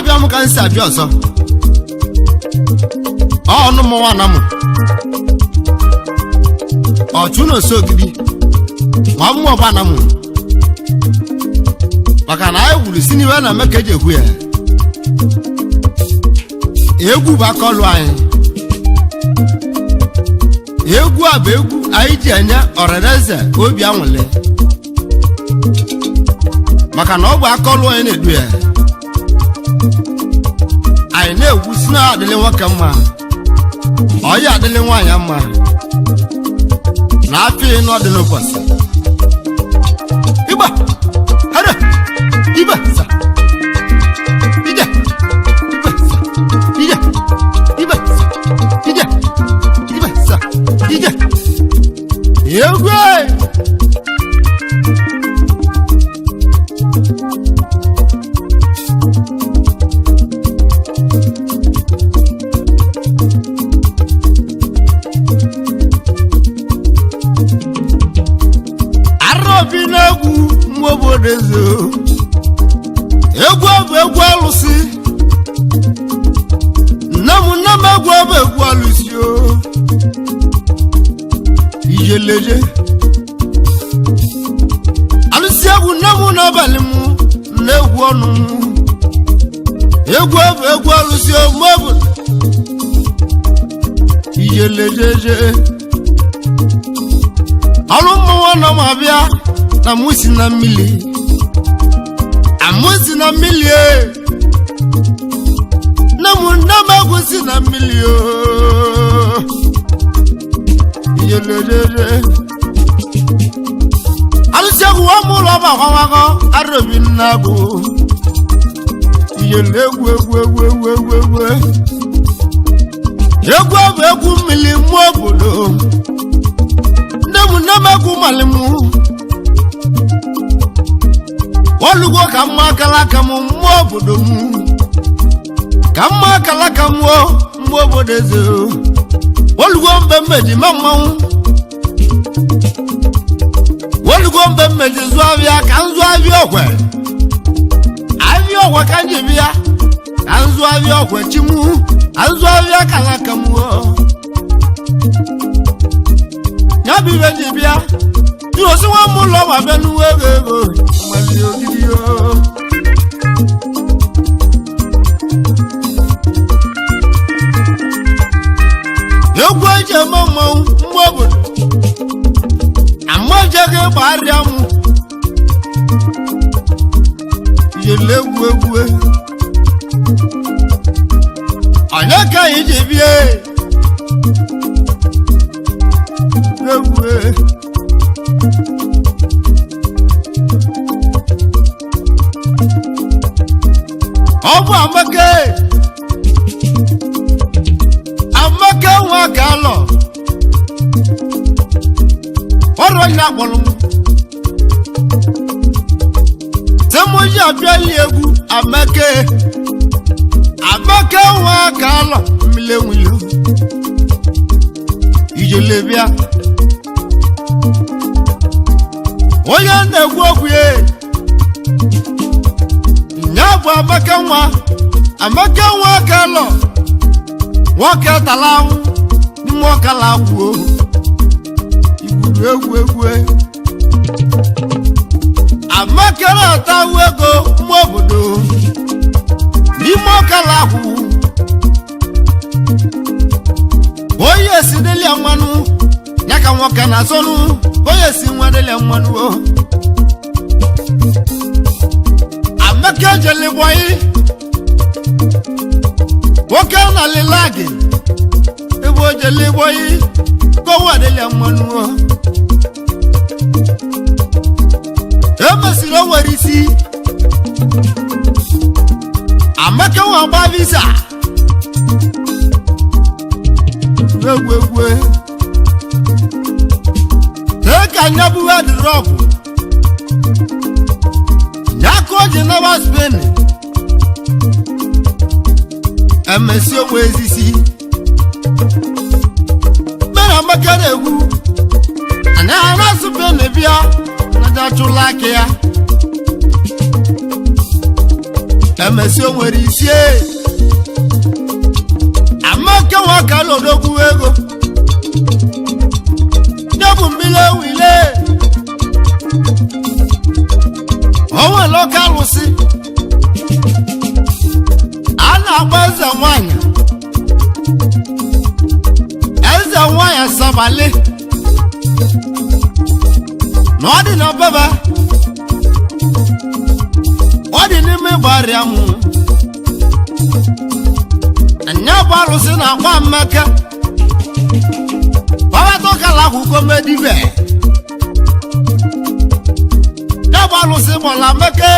abịa m ka nsi abịa ọzọ ọnụ m nwana m ọchụ Nonso Ogidi nwa m ọbana m maka na anyị wuru si n'iwe na meka eji ekwu ya egwu bụ aka ọlụ anyị egwu a bụ egwu anyị ji enye ọrịrịeze obi anwụle maka na ọ bụ aka ọlụ anyị na-edu ya anyị na-egwu si na adịlị nwoke mma ọya adịlị nwaanyị mma na afọ ịnọ dị n'ụbọchị ịgba hara ibe sa ije ibe sa ije ibe sa ije ibe sa ije egwu egwu bụ egwu alụsị nne m egwu bụ egwu alụsị ijeleje alụsị egwu nne m n'abalị m na-egwu ọnụ egwu bụ egwu alụsị mọbụ ijelejeje ọrụ mmụọ nọ m abịa na musi na mmili amusi na mmili na magusi na mmili yelelele aluseku wa mu lo ba kwago arobi nago yelegwu egwu egwu mmili mu obodo na magu malimu olugo ka mma kalaka mu mmụọ obodo mu ka mma kalaka mu mmụọ obodo eze olugo mbe mmeji mmanwụ olugo mbe mmeji zụ abịa ka nzụ abịa okwe ka nji bịa ka nzụ abịa okwe chimu nzụ abịa kalaka mu ya bibe nji bịa tu osi nwa mụ ụlọ ma bịa n'uwe ego Nonso Ogidi egwu eji eme mmanwụ mgbe obodo amajeghị gbarịa m yele egwu onye ka anyị ji bie egwu ọ bụ amaka nwa ka alọ ọrụ onye akpọrọ m temoji abịali egwu amaka nwa ka alọ mmile nwilo ijelebịa onye na-egwu okwu ya nya bụ amaka nwa ka alọ nwoke tala ahụ n'ime ọkala agwụ igburu egwu amaka na-atawu ego mma obodo n'ime ọkala agwụ onye si delia mmanụ ya ka nwoke na-asọnụ onye si nwa delia mmanụ amaka jelibọyị nwoke na lilagi ebe o jelibọyị kowa delia mmanụ emesiri o nwere isi amaka nwa gba visa egwu ka nyabuwe drọpụ nyaka o ji naba Spain emesi onwe ezisi mere amaka na-egwu anaghị na Spain bịa na jachụla aka ya emesi onwere isi amaka waka lodogwu ego nyebu mmile wile onwe lokalusi ana agba Ezenwanyi Sobali n'ọdị na baba ọdị n'ime gbara mụ anya bụ arụsị na akwa mmeke baba tọkala akwụkwọ medibe ya bụ arụsị gbọla mmeke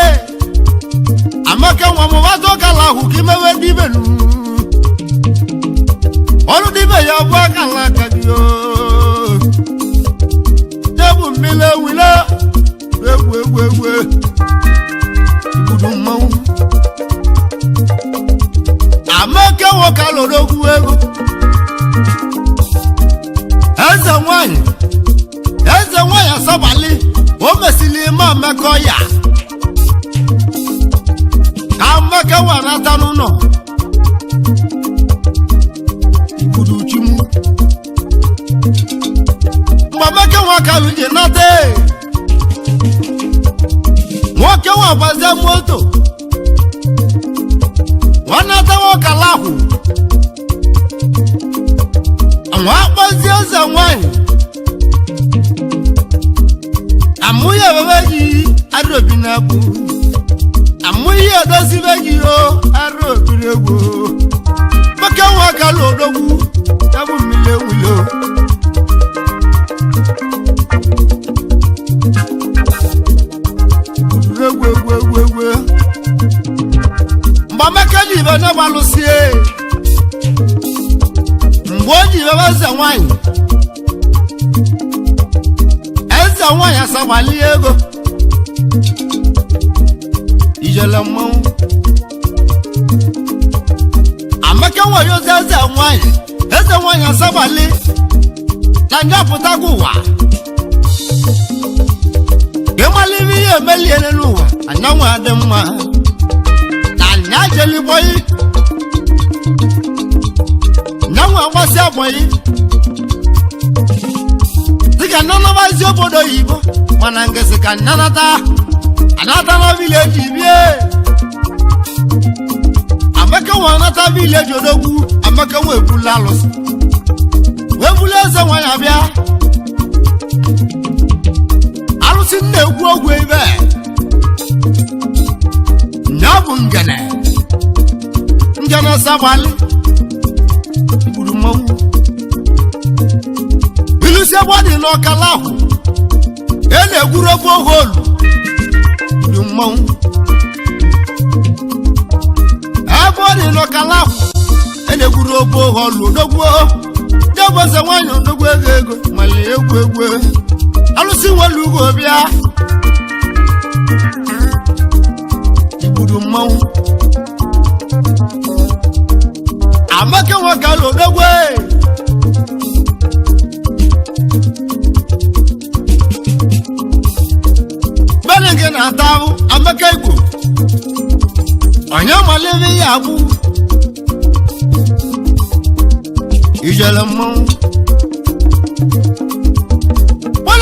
amaka nwa mụ baba tọkala akwụkwọ imewe dibe nu ọrụ dibe ya bụ akala aka gị nebu mmile wile egwu ibudu mmanwụ amaka nwoke lodogwu ego Ezenwanyi Sobali o mesili ime amaka ya ka amaka wanata n'ụlọ ibudu chimu mgbameke nwaka luje nate nwoke nwabaze moto nwanata nwoke lahụ nwa akpazi Ezenwanyi amụghị ebebe gị arobi na-abụ amụghị edozibe gị arobiri egwu nwoke nwaka lodogwu ya bụ mmiri ewulo mbamaka ji ibe n'agbalụsie mgbe o ji ibe Ezenwanyi Sobali ego ijele mmanwụ amaka nwayo Ezenwanyi Sobali na njapụtago ụwa gemalivi ihe emeliele n'ụwa anyanwụ adị mma na anya jeliboyi nyanwụ agbasi abọyi dịka nnanabazi obodo oyibo mana ngesi ka anata na vileji bie amaka nwa anata vileji odogwu amaka nwa ebula alụsị webula Ezenwanyi abịa alụsị na-egwu ogwu ebe nya bụ ngene Sobali gburu mmanwụ ilusi ebe ọ dị n'ọkala ahụ na-egwuru ofe oholu gburu mmanwụ ebe ọ dị n'ọkala ahụ na-egwuru ofe oholu odogwu debe Ezenwanyi odogwu ego mali egwu alụsị nwere ugo bịa igburu mmanwụ amaka nwoke lodogwu bene gị na-ata ahụ amaka igbo onye malive ya abụ ijele mmanwụ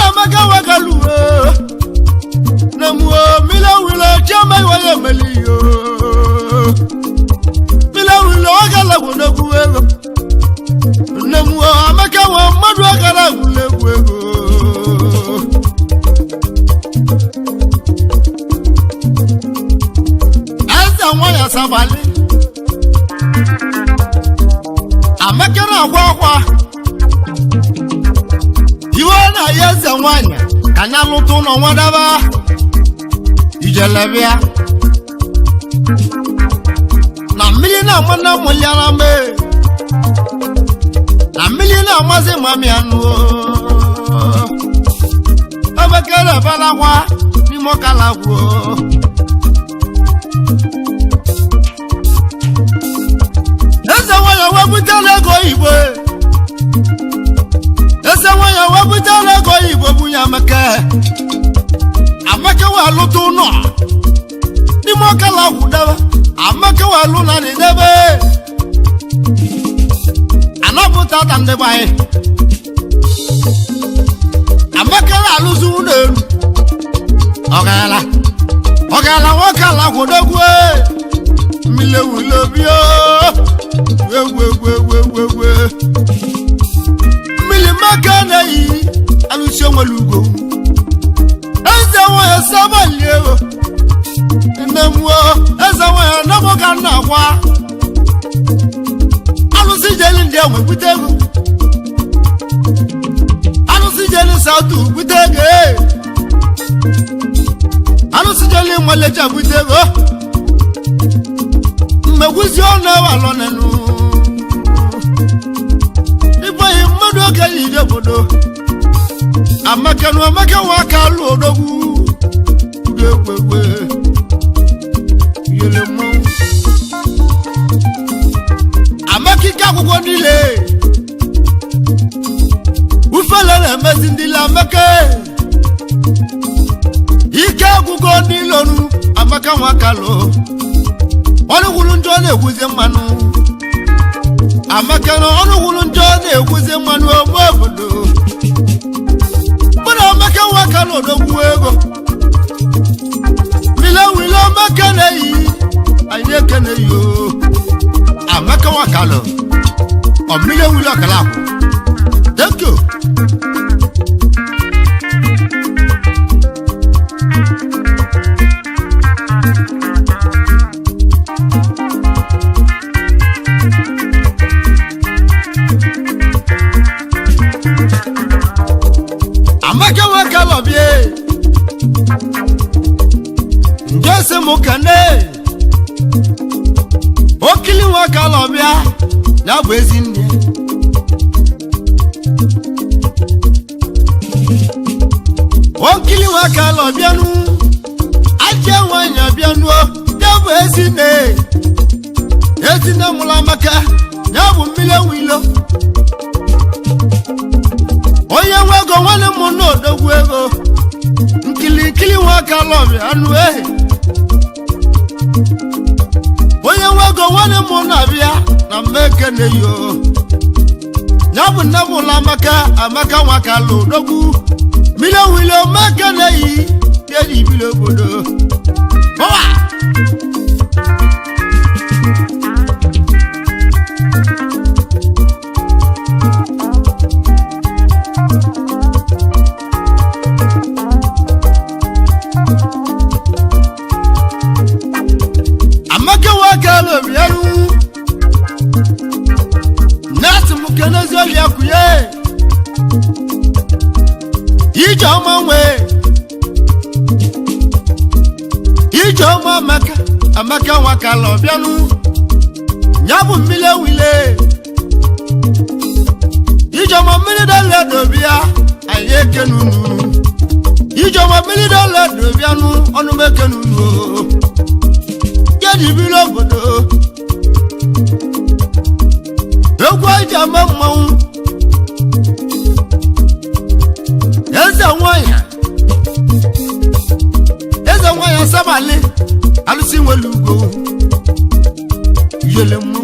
amaka nwoke lụrụ na mụọ mile wile chioma iweye meliyo mile wile oge lagwụlegwu ego nne mụọ amaka nwe mmadụ agara agwụlegwu ego Ezenwanyi Sobali amaka na-agwa akwa iwe na ya Ezenwanyi ka anya lụta ụlọ nwadaba ijelebịa na mmiri na-ama na mụliara mbe na mmiri na-amazi mami anụ ebekere balakwa n'ime ọkalagwo Ezenwanyi wepụtara ego oyibo Ezenwanyi wepụtara ego oyibo bụ ya amaka wee lụta ụlọ n'ime ọkalagwo daba amaka walu na ni debe anabuta tande bai amaka la luzu ne ogala wakala kodogwe mile wilobio we mile makana yi alusho walugo Ezenwanyi Sobali o Nemwo Ezenwanyi nabo kana kwa Alusi jeli ndi amwe butego Alusi jeli sautu butege Alusi jeli mwalecha butego Mwezi ona walonenu Ipo imado kali jobodo Amaka wakalu odogu Gwe Yele mo Amakika kuko nile Ufalele mezindila amake Ike kuko nilonu Amaka wakalu Onu gulunjone ekuze manu Amaka no onu gulunjone ekuze manu Omobodo Amaka wakalo dogwego Wilo makana yi Anyekane yo Amaka wakalo Omile wilo kalako Thank you Amaka wakalo bie Njese mukane Okili wakalo bia Na bwezini Okili wakalo bia nu Ezenwanyi bia nu Na bwezini Ezina mula maka Na bumile wilo Oye wego wane muno dogwego Nkili wakalobi anu Oye wego wane muno abia Na mekene yo Nabu la amaka wakalo dogu Mile wilo mekene yi Yedi bilo bodo Owa Wakalo biaru Nasi mukene zoli akuye Ijoma we Ijoma amaka wakalo biaru Nyabu mile wile Ijoma mili dole dobia Ayeke nunu Ijoma mili dole dobia nu Onumeke nunu Yedi bilo bodo Egwa jama mmanwu Ezenwanyi Sobali Alusi welugo Yele mu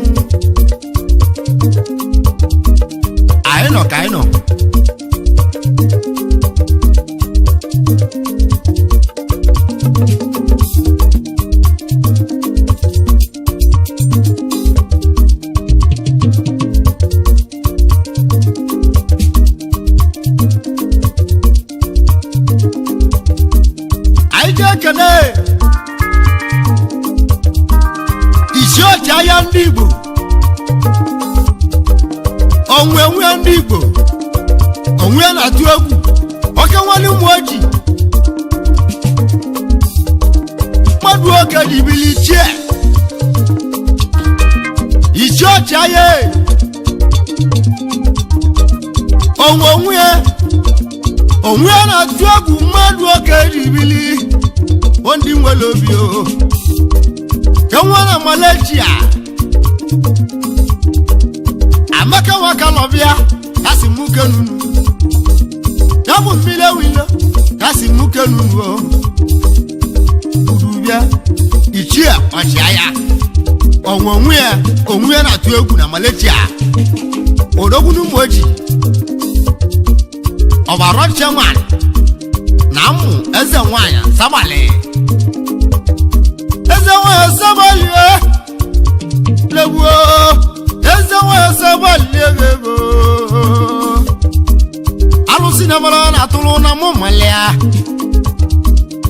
Kaino Kene Isiochi aya ndị Igbo Onwe ndị Igbo Onwe na-atụ egwu Oke nwale ụmụ oji Mmadụ oke dibili chie Isiochi aya Onwe na-atụ egwu mmadụ oke dibili Ondi nwelobio Kenwana Malaysia Amaka wakalobia Kasi muke nunu Yabu mile wilo Kasi muke nunu Udubia Ichia Ochiaya onwe na atu egwu na Malaysia odogwu n'Umoji ọbara chairman na mụ Ezenwanyi Sobali Ezenwanyi Sobali lewo Ezenwanyi Sobali lewo alusi na mara na tulu na mụ malia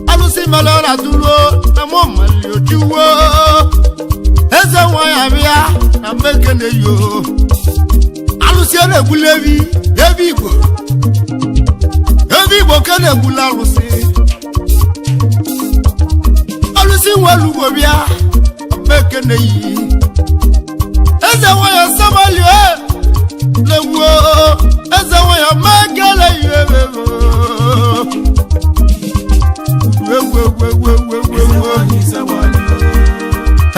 alusi mara na tulu na mụ malia ojuwo Ezenwanyi abịa na mbekene yo alusi na-egbulevi evi Igbo ka na-egbula alusi nwelugo bịa mbekene yi Ezenwanyi Sobali lewo Ezenwanyi mbekene yi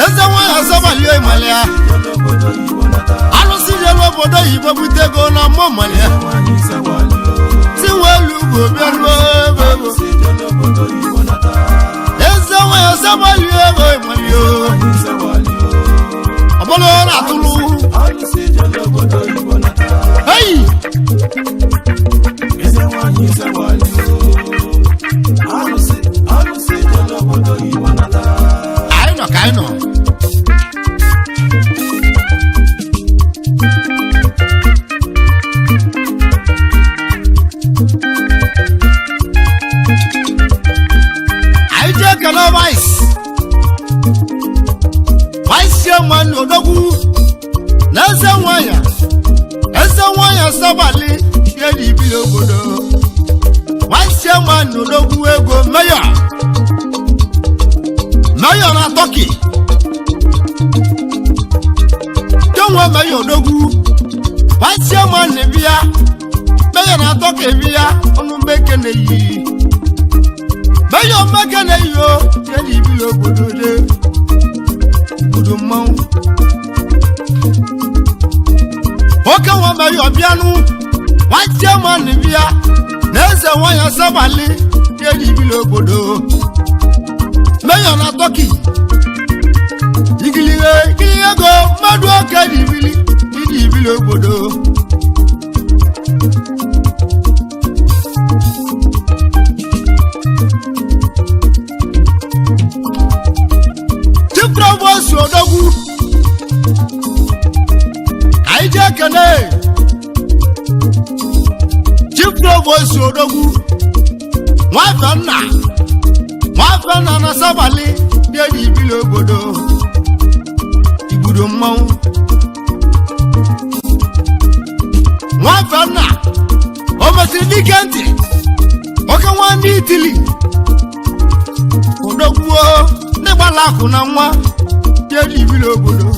Ezenwanyi Sobali malia alusi jelo obodo Igbo butego na mụ malia si welugo bịa Ezenwanyi Sobali malia ọbụla na atụlụ hey Ezenwanyi Sobali alusi jelo obodo Igbo nata I know. I take a vice chairman odogwu Ezenwanyi Sobali yedi bi obodo vice chairman odogwu ego mayor na Turkey Jonwa mayor odogwu vice chairman bia mayor na Turkey bia onu mbekene yi mayor mbekene yo yedi bi obodo de obodo mmanwụ oke nwa mayor bianu vice chairman bia na Ezenwanyi Sobali yedi bi obodo mayor na Turkey igiliwe go madu oke dibili obodo Chief Provost odogwu aije kene Chief Provost odogwu nwafenna na Sobali dị ibili obodo igbudo mmanwụ nwafenna o mesiri dike ntị oke nwa ndị Itili odogwu n'ịgbala akụ na nwa dị ibili obodo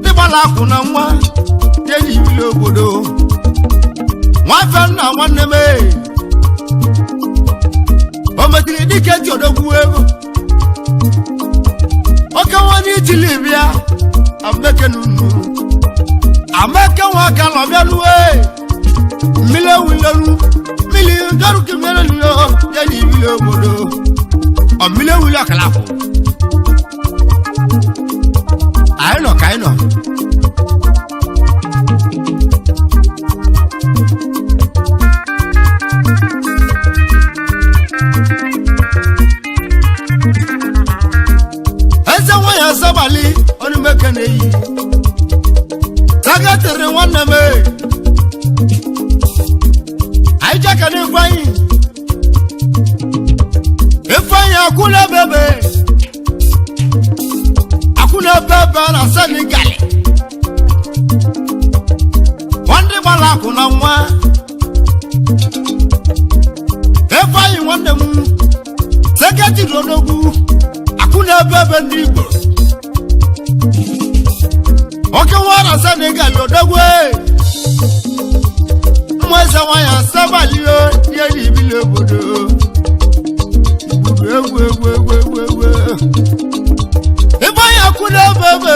n'ịgbala akụ na nwa dị ibili obodo nwafenna nwanne m o mesiri dike ntị odogwu ego oke nwa ndị Itili bịa ameke nunu ameke nwa ka nọ bịa nuwe mmiri ewulelu mmiri garu kimere liyo ya dị ibili obodo ọ mmiri ewuli ọkalafụ anyị nọ ka anyị nọ Ezenwanyi Sobali onu mekene yi tagatiri nwanne m anyị jakana Ifeanyi akwụna bebe na Senegal nwandị gbara akụ na nwa Ifeanyi nwanne m seketiri odogwu akwụna bebe ndị Igbo oke nwa na Senegal odogwu mmụ Ezenwanyi Sobali dị ibili obodo egwu Ifeanyi akwụna bebe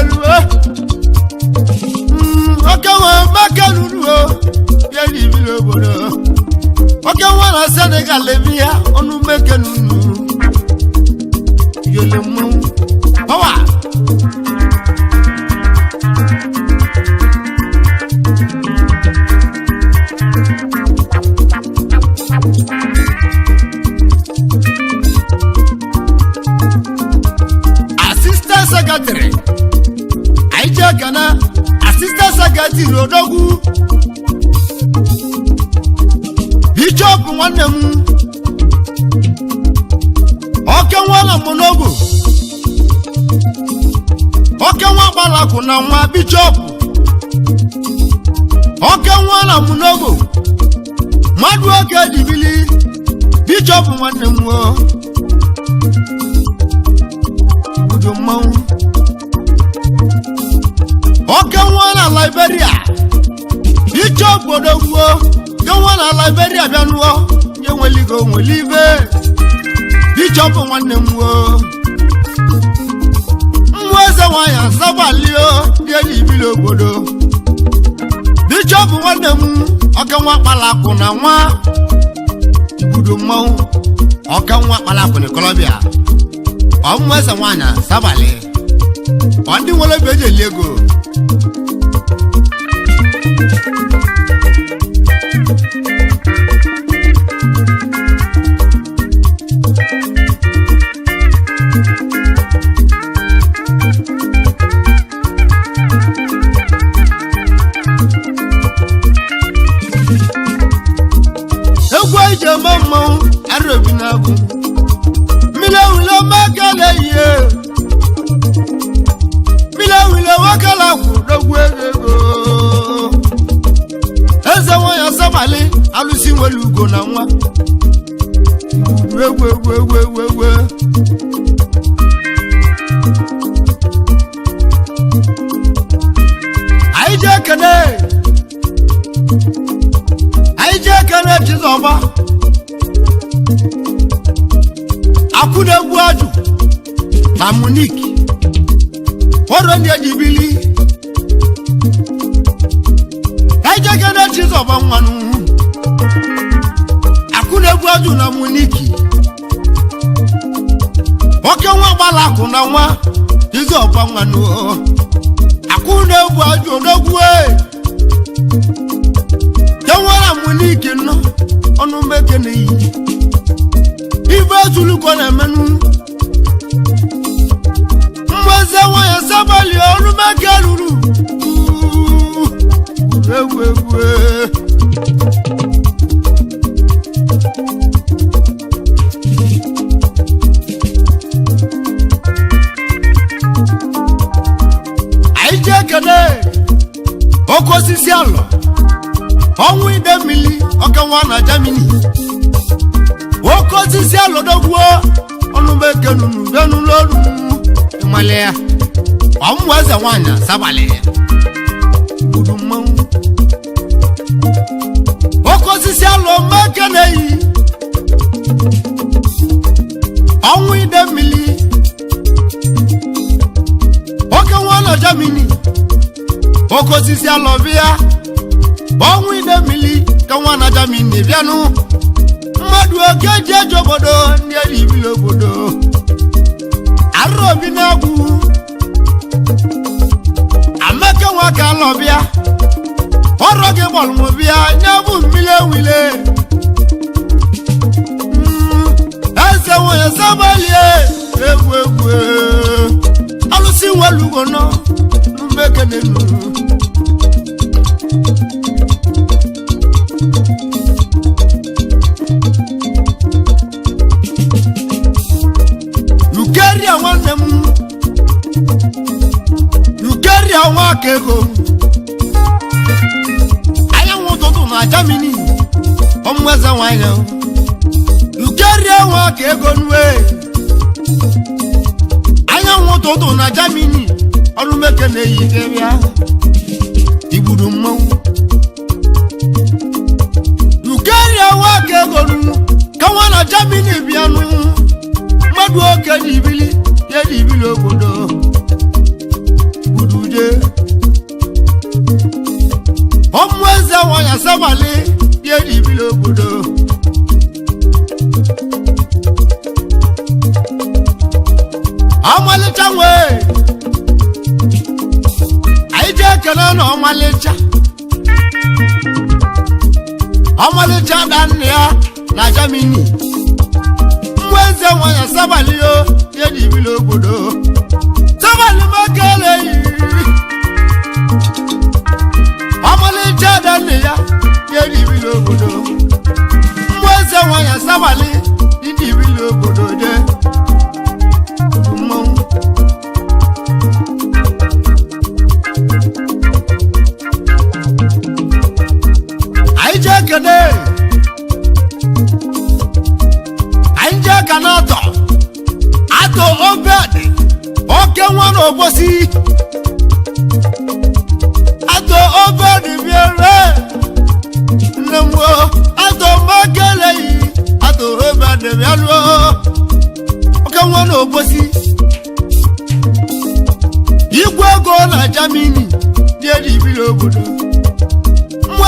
oke nwa maka luru dị ibili obodo oke nwa na Senegal bi ya ọnụ meke nunu yele mmanwụ power kana assistant secretary odogwu Bishop nwanne m oke nwa monogo oke nwa gbalaku na nwa Bishop oke nwa na monogo madu oke dibili Bishop nwanne m wo budo mawu oke nwa na Liberia Bishop odogwu Gwa na Liberia bianuo nye nweligo nwelive Bishop nwanne m wo Ezenwanyi Sobali ye ibili obodo Bishop nwanne m oke nwa kpalaku na nwa ibudo mmanwụ oke nwa kpalaku na Colombia Ezenwanyi Sobali ọ ndị nwere beje lego Mama, Arabinabu. Mila Magala ye. Mila Wakala, the way. Ezenwanyi Sobali, Alusi Walugo Nama. We. I can't over. Akude buaju na Monique Oro ndi ajibili Kaija kana chizo ba nwanu Akude buaju na Monique Oke nwa gbalaku na nwa chizo ba nwanu Akude buaju odogwu Jawara Monique no onu meke ne yi Ife zulu kona menu Ezenwanyi Sobali onu makeluru Wewe Aije kene Oko sisi alo Onwu ide mili Oke nwa na Germany Oko sisi alodogwo onu bekenunu benu loru Malaya Ezenwanyi Sobali budu mawu Oko sisi alo mekeneyi Onwu ide mili Oke nwa na Germany Oko sisi alo bia Onwu ide mili Ka nwa na Germany bianu Madu okeje jobodo ndi ibili obodo Arobi nagu Ameke nwa ka lobia Oroge bolmo bia nyabu mile wile Ezenwanyi Sobali egwe Alusi walugo no Mbeke nenu Yukeria nwa kego Aya nwototo na Germany Ezenwanyi Yukeria nwa kego nwe Aya nwototo na Germany Onu meke ne yikeria Ibudu mmanwu Yukeria nwa kego nu Kawa na Germany bianu Madu oke dibili Ye dibili obodo Budude Ezenwanyi Sobali Ye dibili obodo Amalicha nwe Aije kena na Amalicha dania na Germany Ezenwanyi Sobali Ye dibili obodo Sobali makele Sobali ndị ibili obodo je mmanwụ anyị jee kene anyị jee ka na-atọ atọ obedi oke nwa na obosi atọ obedi biere nne m atọ makeleyi atọ obedi biaruo oke nwa na obosi igwe ego na Germany dị ibili obodo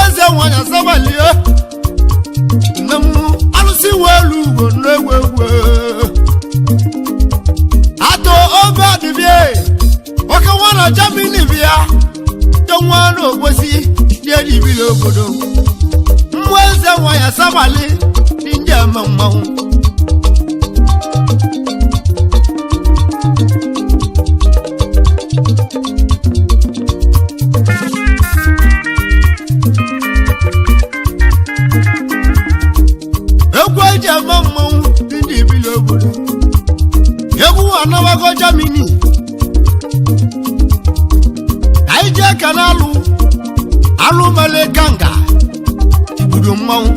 Ezenwanyi Sobali nne m alụsị welu ugbo n'egwu egwu atọ obe adịbịa oke nwa na Germany bịa dị nwa na ogbosi dị ibili obodo Ezenwanyi Sobali dị ndị eme mmanwụ anawago Germany anyị jee ka alụ mele ganga igbudo mmanwụ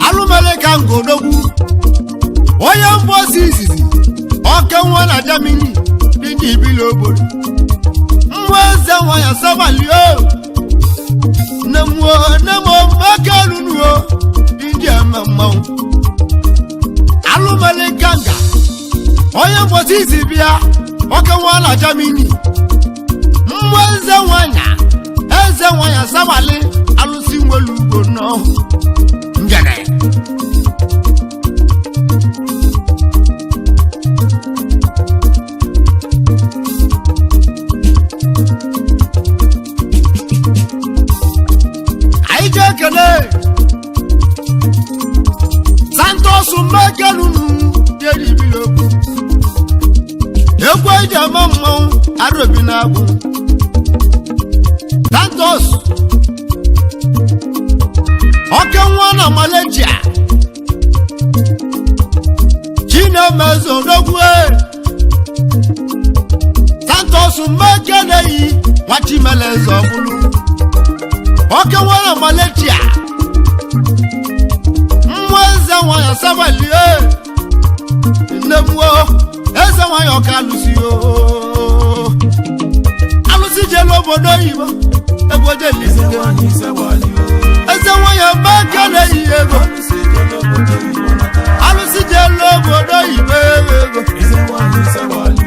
alụ mele ganga odogwu onye mbosi izizi oke nwa na Germany dị ndị ibili obodo Ezenwanyi Sobali nne m makelunuo dị ndị eme mmanwụ alụmele ganga onye mbosi izi bịa oke nwa na Germany Ezenwanyi Sobali alụsị nwelu ugbo nọ ngene anyị jee kele Santos mekelunu dị ibili obodo egwu eji ama mmanwụ arobi na-agwụ Santos oke nwa na Malaysia Chinemezo odogwu Santos mekeleyi Nwachimelezo ọbụlụ oke nwa na Malaysia Ezenwanyi Sobali nne m Ezenwanyi ọka alụsị alụsị jelu obodo oyibo ebe oje Ezenwanyi Sobali Ezenwanyi mekeleyi ego alụsị jelu obodo oyibo ego Ezenwanyi Sobali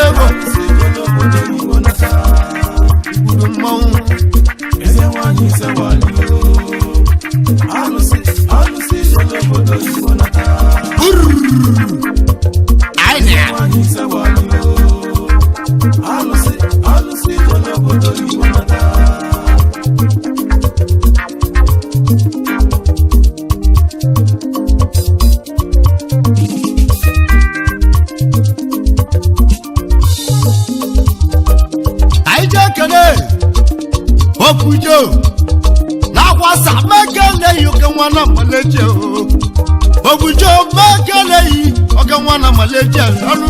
ego igbudo mmanwụ Ezenwanyi Sobali alụsị jelu obodo oyibo nata Ezenwanyi Sobali alụsị jelu obodo oyibo nata anyị jee kene Opujo na-akwasa mekeleyi oke nwa na Malaysia Opujo mekeleyi oke nwa na Malaysia ọnụ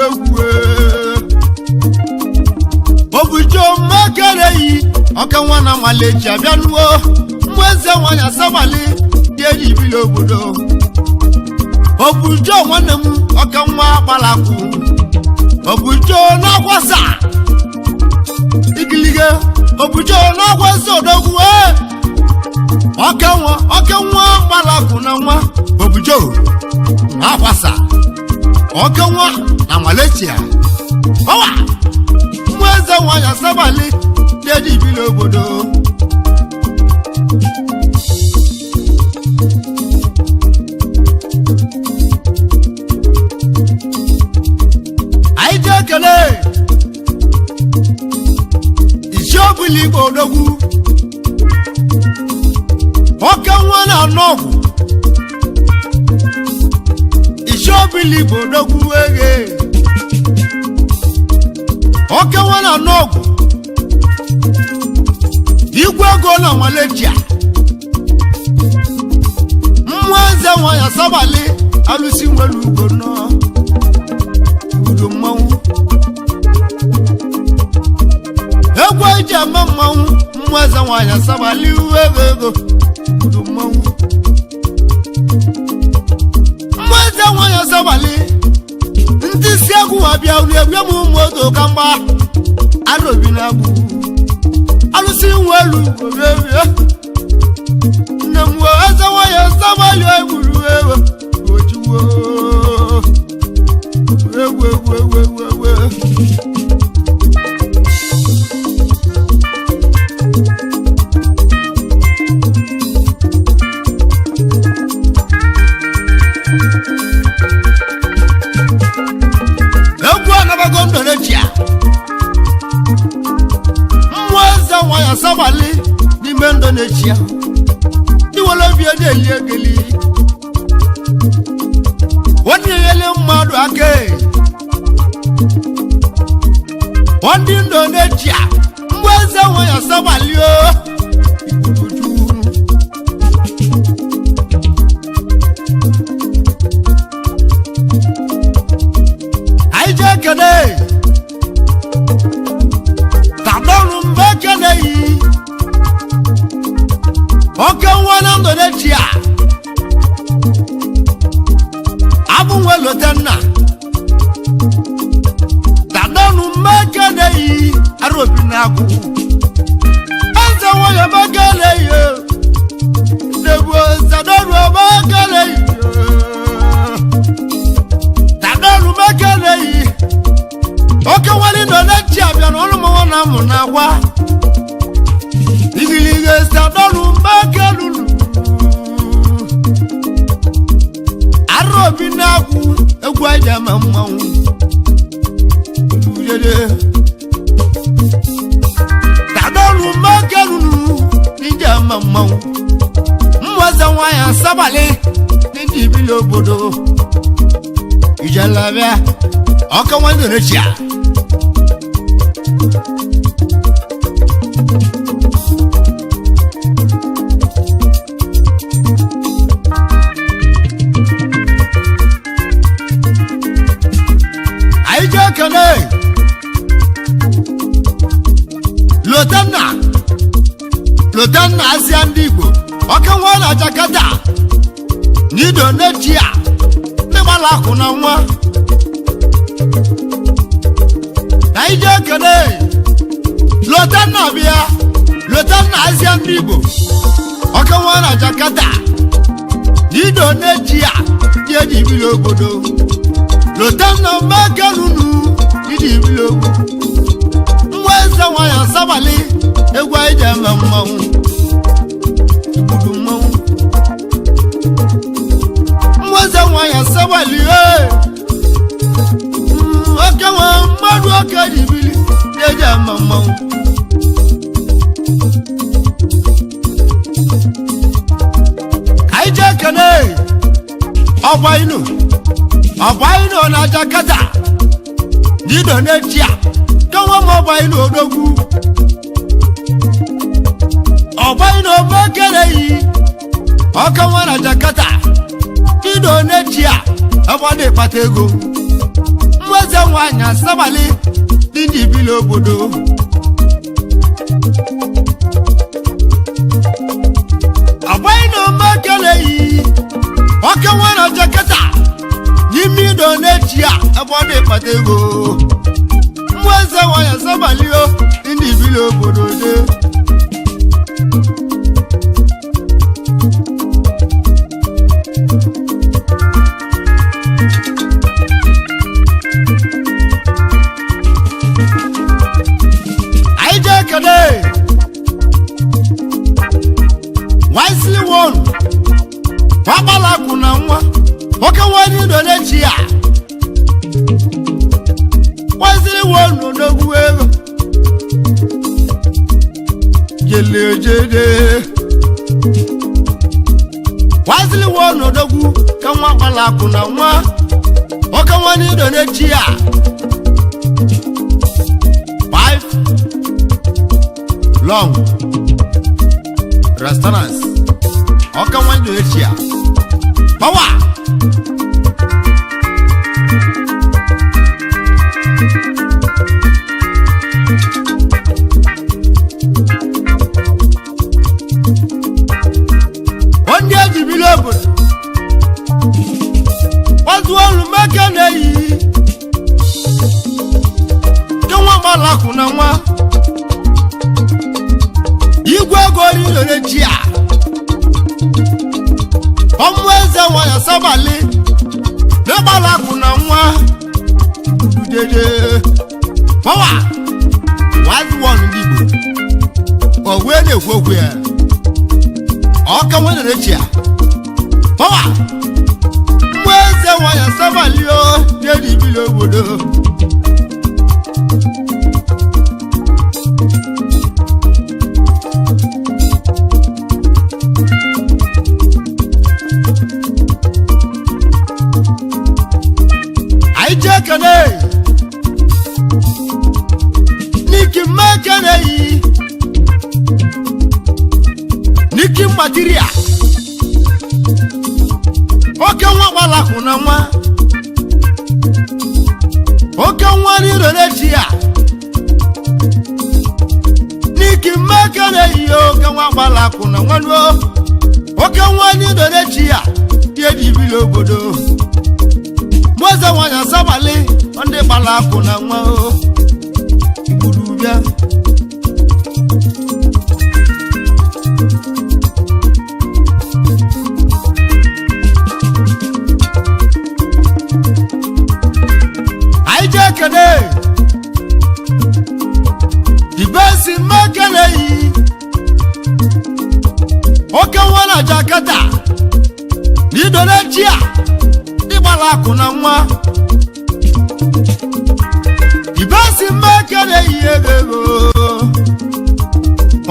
egwu Opujo mekeleyi oke nwa na Malaysia bịanuo Ezenwanyi Sobali dị ibili obodo Opujo nwanne m oke nwa gbalakwu Opujo na-akwasa igilige Opujo na-akwasa odogwu oke nwa gbalakwu na nwa Opujo na-akwasa oke nwa na Malaysia ọwa Ezenwanyi Sobali dị ibili obodo anyị jee kele Sobali igbo odogwu oke nwa na anọgwụ Sobali igbo odogwu eghe oke nwa na anọgwụ igwe ego na Malaysia Ezenwanyi Sobali alụsi nwere ugo nọ udo mmanwụ egwu eji ama mmanwụ Ezenwanyi Sobali ego udo mmanwụ Ezenwanyi Sobali ndị si egwu abịa unu egwu m moto ka mgba arobi na agbu alụsi nwere ugo Nemwo Ezenwanyi Sobali egburu ewe ojiwo ewe egwu anabago ndonechia Ezenwanyi Sobali n'ime ndonechia wala bi ade yegeli woni yele mmadu ake wondi Indonesia Ezenwanyi Sobali aije kene tadonu mbekene yi oke nwana Indonesia abunwe lotenna tadonu mekene yi arobi na agụ Ezenwanyi mekene yi debo tadonu mekene yi tadonu mekene yi oke nwana Indonesia bịa n'ọrụ mụnwa na mụ na agwa igilige tadonu mekene arobi na agụ egwu eji ama mmanwụ tadonu mekene n'iji ama mmanwụ Ezenwanyi Sobali n'iji ibili obodo ijelabịa ọka nwa Indonesia kene lotanna Asia ndị Igbo ọka nwa na Jakarta n'Indonesia n'ịgbala akụ na nwa aije kene lotanna bịa lotanna Asia ndị Igbo ọka nwa na Jakarta n'Indonesia dị eji ibili obodo lotanna mekenunu idi ibili obodo Ezenwanyi Sobali egwu eji ama mmanwụ igbudu mmanwụ Ezenwanyi Sobali oke nwa mmadụ oke dị ibili eji ama mmanwụ aije kene ọgbaino na Jakarta n'Indonesia kawa ọgbaino odogwu ọgbaino mekere yi ọka nwa na Jakarta n'Indonesia ọgbadị ịkpata ego Ezenwanyi Sobali n'iji ibili obodo ọgbaino mekere yi ọka nwa na Jakarta n'ime Indonesia ọgbadị ịkpata ego Ezenwanyi Sobali n'iji ibili obodo de aije kene wisely one wagbala akụ na nwa oke nwa Indonesia wisely one n'ogwu ego jelejede wisely one n'ogwu ka nwa gbala akụ na nwa oke nwa Indonesia 5 long restaurants ọka nwanne echia power onye ejibili obodo ọdụọlụ meke na-eyi ke nwa gbalakụ na nwa igwe ego rire ji a ọmụ Ezenwanyi Sobali n'gbalakụ na nwa dede pawa wazi one ndị Igbo o wee na-ekwu okwu ya ọka nwere chi a pawa mụ Ezenwanyi Sobali o dị ibili obodo Kene Niki makene yi Niki material Oke nwa gbalakụ na nwa Oke nwa nirere chi ya Niki makene yi oke nwa gbalakụ na nwa Oke nwa nirere chi ya Die dibili obodo Ezenwanyi Sobali ndị gbalakụ na nwa o igburu bịa anyị jee kene dibesi mmekene yi oke nwa na Jakarta n'idore chi a gbalakụ na nwa ibesi mmekere ihe ego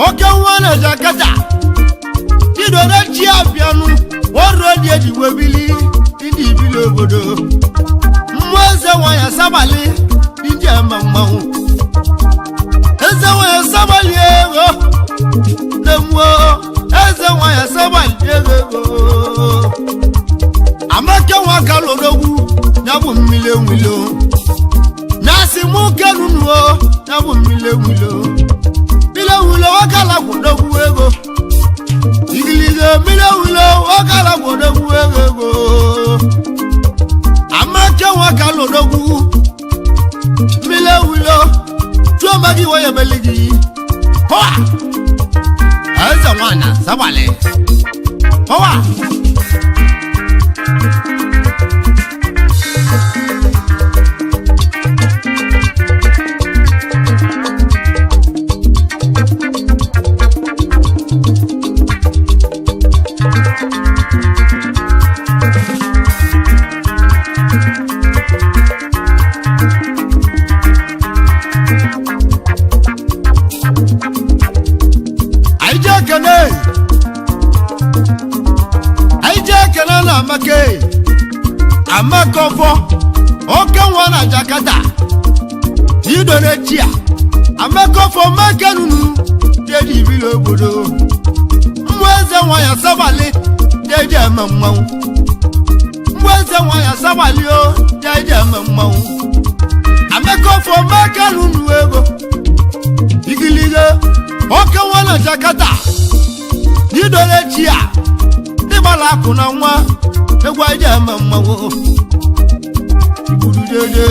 oke nwa na Jakarta idore chi abịanụ ọrụ dị ejiwebili ndị ibili obodo mmụọ Ezenwanyi Sobali ndị eme mmanwụ Ezenwanyi Sobali ego na-enwe Ezenwanyi Sobali ego amaka nwaka lodogwu ya bụ mmile nwilo nasi muke nunuo ya bụ mmile nwilo mmile nwilo wakala gwodogwu ego igilige mmile nwilo wakala gwodogwu ego amaka nwaka lodogwu mmile nwilo chụọ magi waya beligi hoa Ezenwanyi Sobali hoa Amakofo oke nwa na Jakarta idore chi a Amakofo makenunu dị ibili obodo mmụọ Ezenwanyi Sobali dị eme mmanwụ mmụọ Ezenwanyi Sobali o dị eme mmanwụ Amakofo makenunu ego igilige oke nwa na Jakarta idore chi a gbalakụ na nwa egwu aja eme mmanwụ igburu dede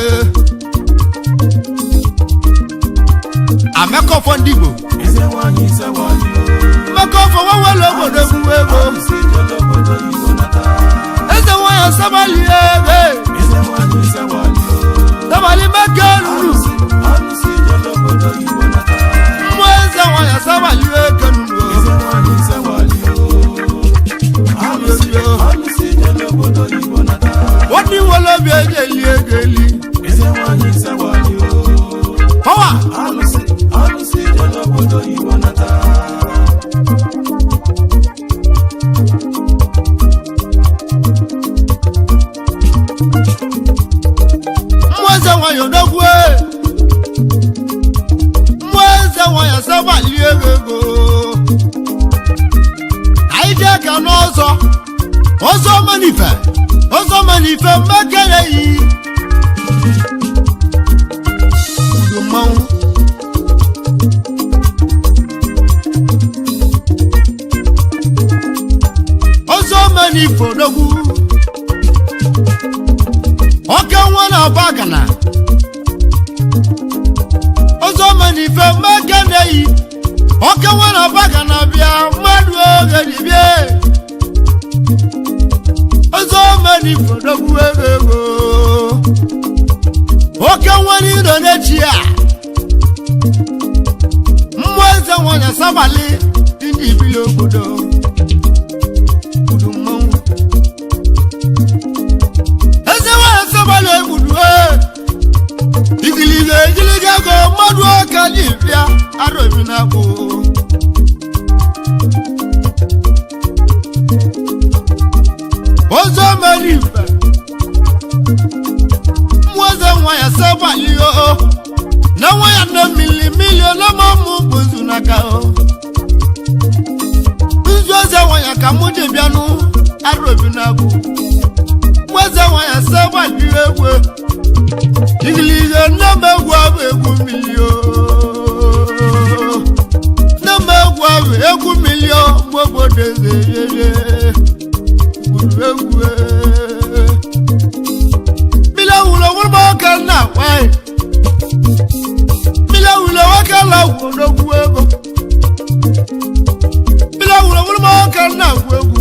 Amakofo ndị Igbo Ezenwanyi Sobali Amakofo wawele obodo egwu ego Ezenwanyi Sobali ego Ezenwanyi Sobali Sobali mekenunu mmụọ Ezenwanyi Sobali ekenunu Ezenwanyi Sobali what do you want to be a daily? Ezenwanyi Sobali Power! Alusi jolobodo iwonata Ezenwanyi odogwu Ezenwanyi Sobali ego ka n'ọzọ manife mekele yi udu mmanwụ ọzọ manife odogwu ọka nwa na bagana ọzọ manife mekele yi ọka nwa na bagana bịa mmadụ oge dibie ọzọ manife odogwu ego oke nwere iro n'echi a mmụọ Ezenwanyi Sobali ndị ibili obodo udu mmanwụ Ezenwanyi Sobali egbudu igiliga ego mmadụ ọka ji bịa arụbi na-akpụ ọzọ manife Ezenwanyi Sobali na nwa ya na milion na mamụ bụzu n'aka nzu Ezenwanyi ka mụ dị bịanụ arụbi na-abụ Ezenwanyi Sobali egwu igiliga nne m egwu abụ egwu milion mgbe obodo ezeyeye gburu egwu na wai bila wula wakala wodogu ego bila wula wakala wogu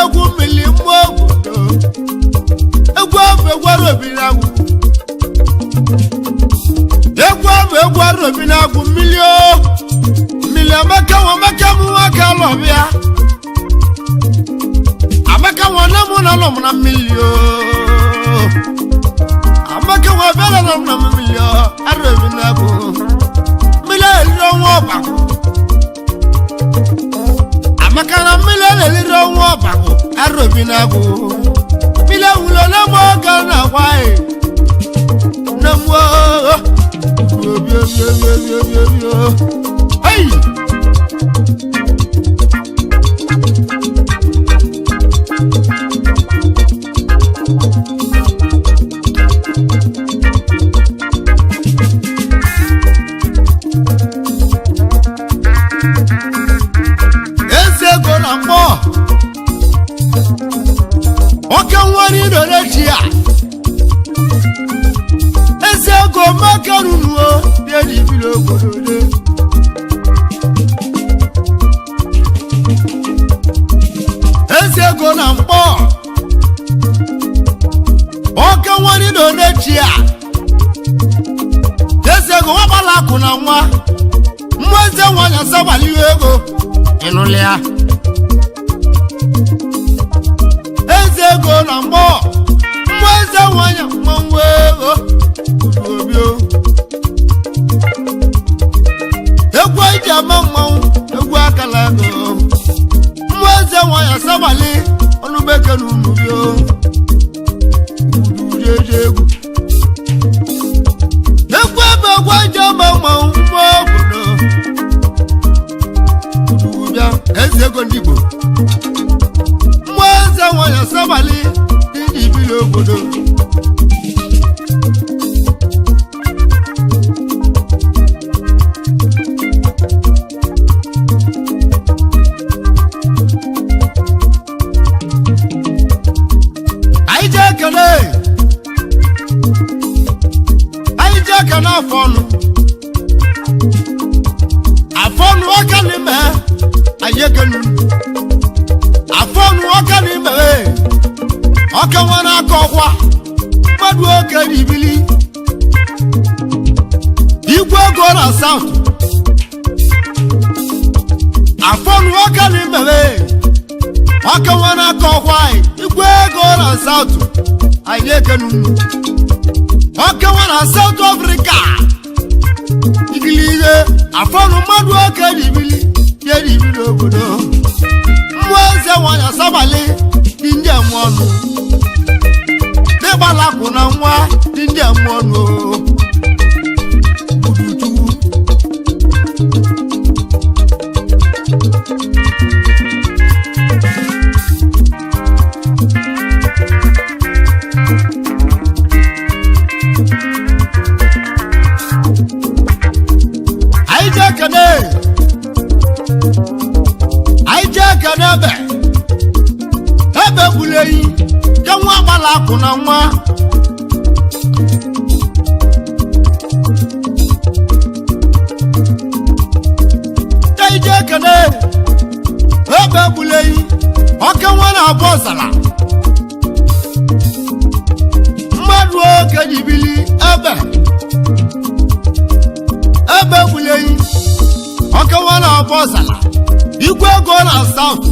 egwu mili mo egwu robinagu egwu robinagu milio maka mu wakala bia amaka wana muna no muna milio amaka wa bela no muna milio arabinago mila ro woba amaka na mila ro woba arabinago mila ulo na mo kana kwai na mo hey oke nwere Indonesia ego makarunuo dị ejibiri obodo de ego na mkpọ oke nwere Indonesia ego wabala akụ na nwa mmụọ Ezenwanyi Sobali ego ịnụlịa ego na mkpọ mmụọ Ezenwanyi mmanwụ ego obio egwu iji ama mmanwụ egwu akala ego mmụọ Ezenwanyi Sobali ọnụbeke na unubio udujeje egwu ebe iji ama mmanwụ mmụọ obodo udubia ego ndị Igbo mmụọ Ezenwanyi Sobali ndị ibili obodo afọnụ ọka n'ime ayekenu afọnụ ọka n'ime ọka nwere aka ọkwa mmadụ oke n'ibili igwe ego na South afọnụ ọka n'ime ọka nwere aka ọkwa igwe ego na South ayekenu ọka nwere South Africa igilihe afọnụ mmadụ oke n'ibili yeri ibili obodo mmụọ Ezenwanyi Sobali ndị emu ọnụ n'ịgbalapụ na nwa ndị emu ọnụ gbala akụ na nwa ije ekene ebe egbuleghị oke nwa na-abụ ọzara mmadụ oke jibili ebe egbuleghị oke nwa na-abụ ọzara igwe ego na South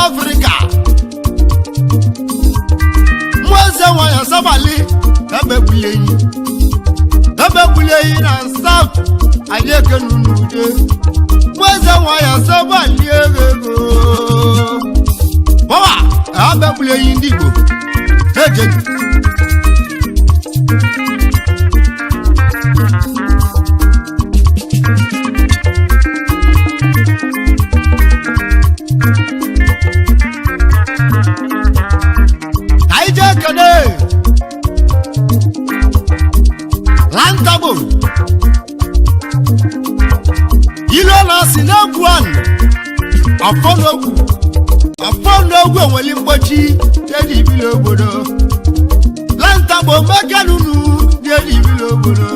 Africa Ezenwanyi Sobali ebe egbuleghị na South Ayekenunude Ezenwanyi Sobali ego baba ebe egbuleghị ndị Igbo ejeji Lantabo Ilo na sinagwan Afonogwu enweli mgbochi dị ibilo obodo Lantabo mekanunu dị ibilo obodo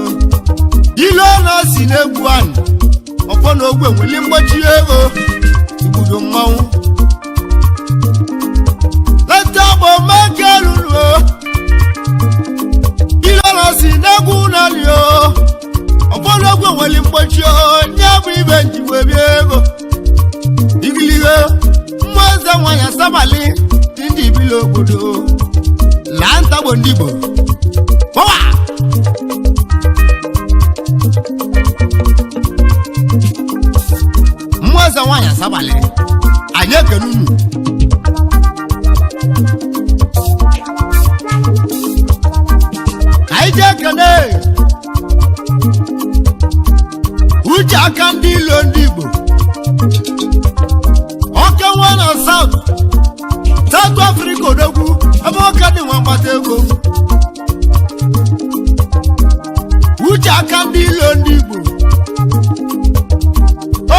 Ilo na sinagwan Afonogwu enweli mgbochi ego igbudo mmanwụ Lantabo mekanunu si n'egwu n'alio ọbọlọgwụ enweli mgbochi onye bụ ibe njiwe bịa ego igilihe mmụọ Ezenwanyi Sobali ndị ibili obodo laa ntagbo ndị Igbo bọwa mmụọ Ezenwanyi Sobali anyị ekene unu ije ekene uche aka ndị ilo ndị Igbo oke nwa na South Africa odogwu ebe oke dị nwa mgbata ego uche aka ndị ilo ndị Igbo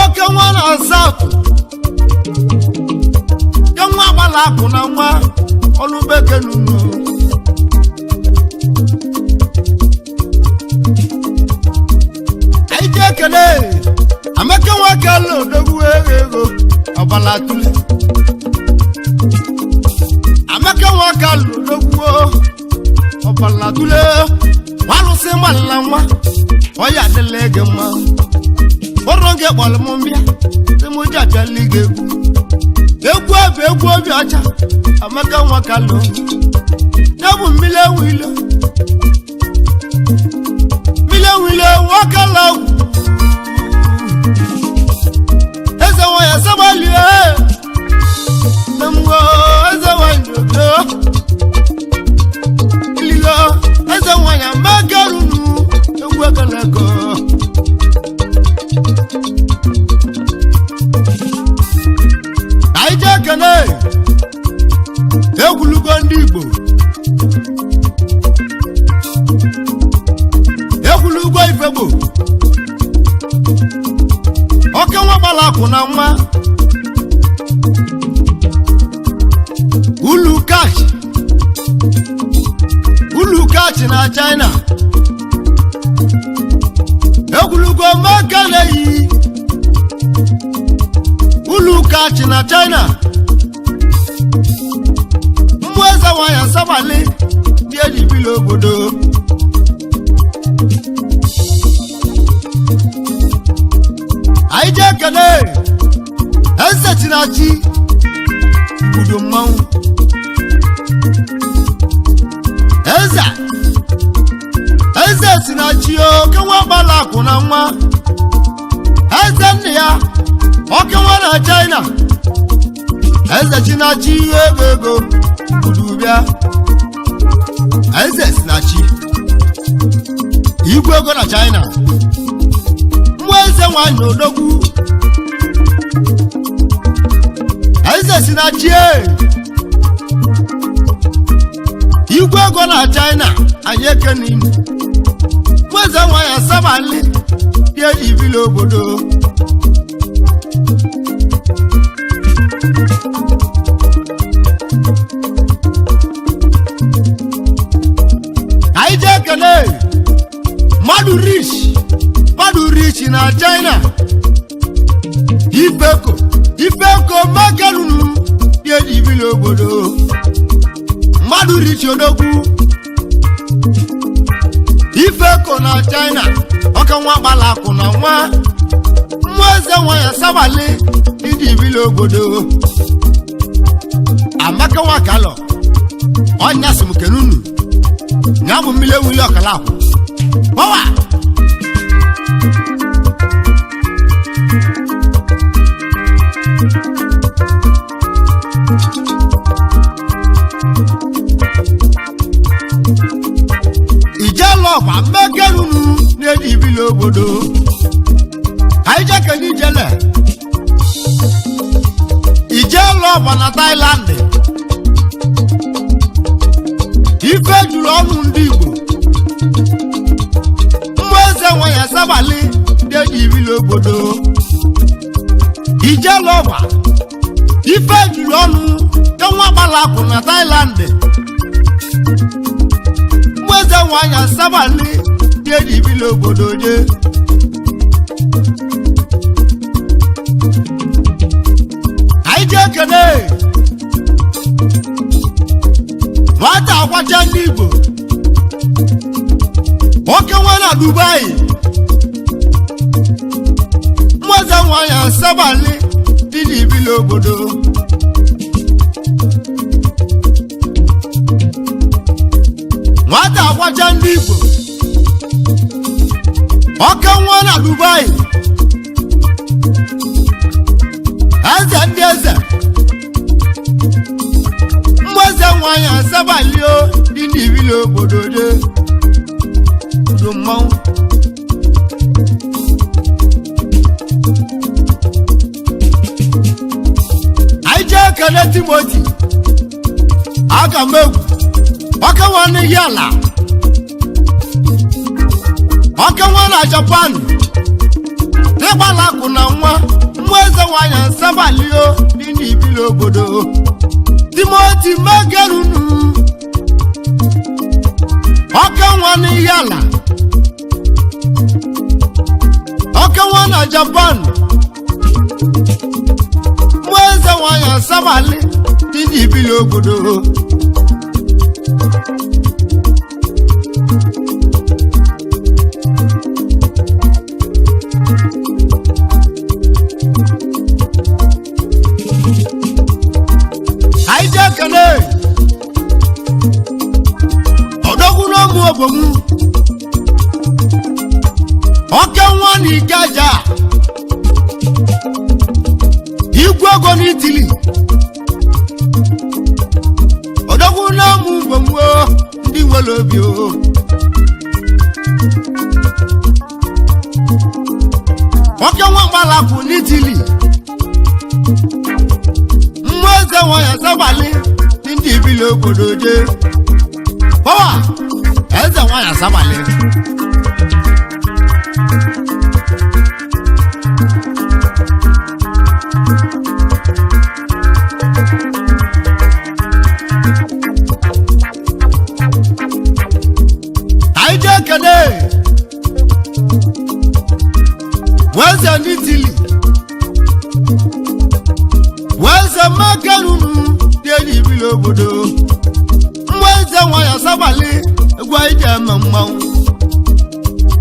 oke nwa na South ke nwa gbala akụ na nwa ọlụbekenunu ekele amaka nwoke lo odogwu ego ọbala tule amaka nwoke lo odogwu ọbala tule walụsị mmalila nwa ọya adịla ege mma ọrụ gị kpọrọ m mbịa dị m ji abịala gị egwu egwu obi ọcha amaka nwoke lo ya bụ mmiri ewu ilo nwoke lo Ezenwanyi Sobali namgo Ezenwanyi odo iligo Ezenwanyi magarunu egwu ekelego aije ekene egwulugo ndị Igbo egwulugo Ifegbo oke nwa gbala akụ na nwa ulu kachi na China egwulugo mekeleyi ulu kachi na China mmụọ Ezenwanyi Sobali dị ejibili obodo anyị je ekene eze chinachi igbudo mmanwụ eze chinachi oke nwa gbala akụ na nwa eze nne ya oke nwa na China eze chinachi ego igbudo bịa eze chinachi igwe ego na China mmụọ Ezenwanyi odogwu eze chinachi igwe ego na China anyị ekene inu mmụọ Ezenwanyi Sobali dị ibili obodo. mmadụ rich na China ifeko makanunu ye dibili obodo mmadụ rich odogwu ifeko na China ọka nwa gbalakụ na nwa Ezenwanyi Sobali dibili obodo amaka nwa kalọ ọnya sumkenunu nyabu mile wili ọkalakụ wawa ijelọba mmekenunu n'edibili obodo aijeke n'ijele ijelọba na Thailand ife juru ọnụ ndị Igbo Ezenwanyi Sobali n'edibili obodo ijelọba ife juru ọnụ kenwa gbalakụ na Thailand Ezenwanyi Sobali n'edibili obodo je anyị ji ekene nwata akwacha ndị Igbo nwoke nwa na Dubai Ezenwanyi Sobali n'edibili obodo nwata akwacha ndị Igbo nwoke nwa na Dubai eze ndị eze Ezenwanyi Sobali n'edibili obodo je udo mmanwụ anyị jee ekele Timoti aga m egwu ọka nwa n'ihi ala ọka nwa na Japan ịgbalakụ na nwa Ezenwanyi Sobali n'edibili obodo Timoti megerunu ọka nwa n'ihi ala ọka nwa na Japan Ezenwanyi Sobali n'edibili obodo odogwu n'ọmụ obomu ọka nwa na Ikeja igwe ego n'Itili odogwu n'ọmụ obomu ndị nwere obi ọka nwa gbalakụ n'Itili Ezenwanyi Sobali n'edibili obodo je bawa Ezenwanyi Sobali anyị ji ekele weze n'Itili weze makanunu n'edibili obodo Ezenwanyi Sobali egwu anyị ji eme mmanwụ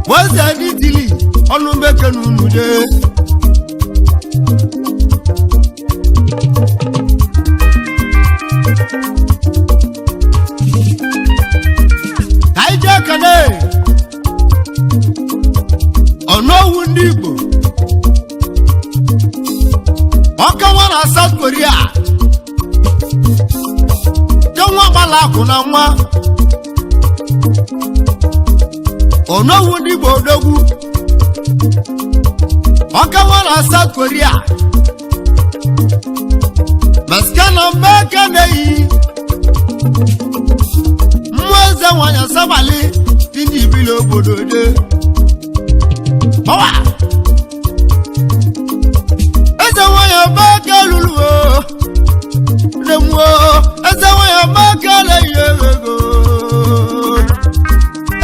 weze n'Itili ọnụ mekenunu je anyị ji ekele ọnụowu ndị Igbo ọka nwa na South Korea kenwa gbalakụ na nwa ọnụowu ndị Igbo odogwu ọka nwa na South Korea maskana mekeneyi Ezenwanyi Sobali n'edibili obodo je ọwa Ezenwanyi mekelulu Lemuo Ezenwanyi mekele yego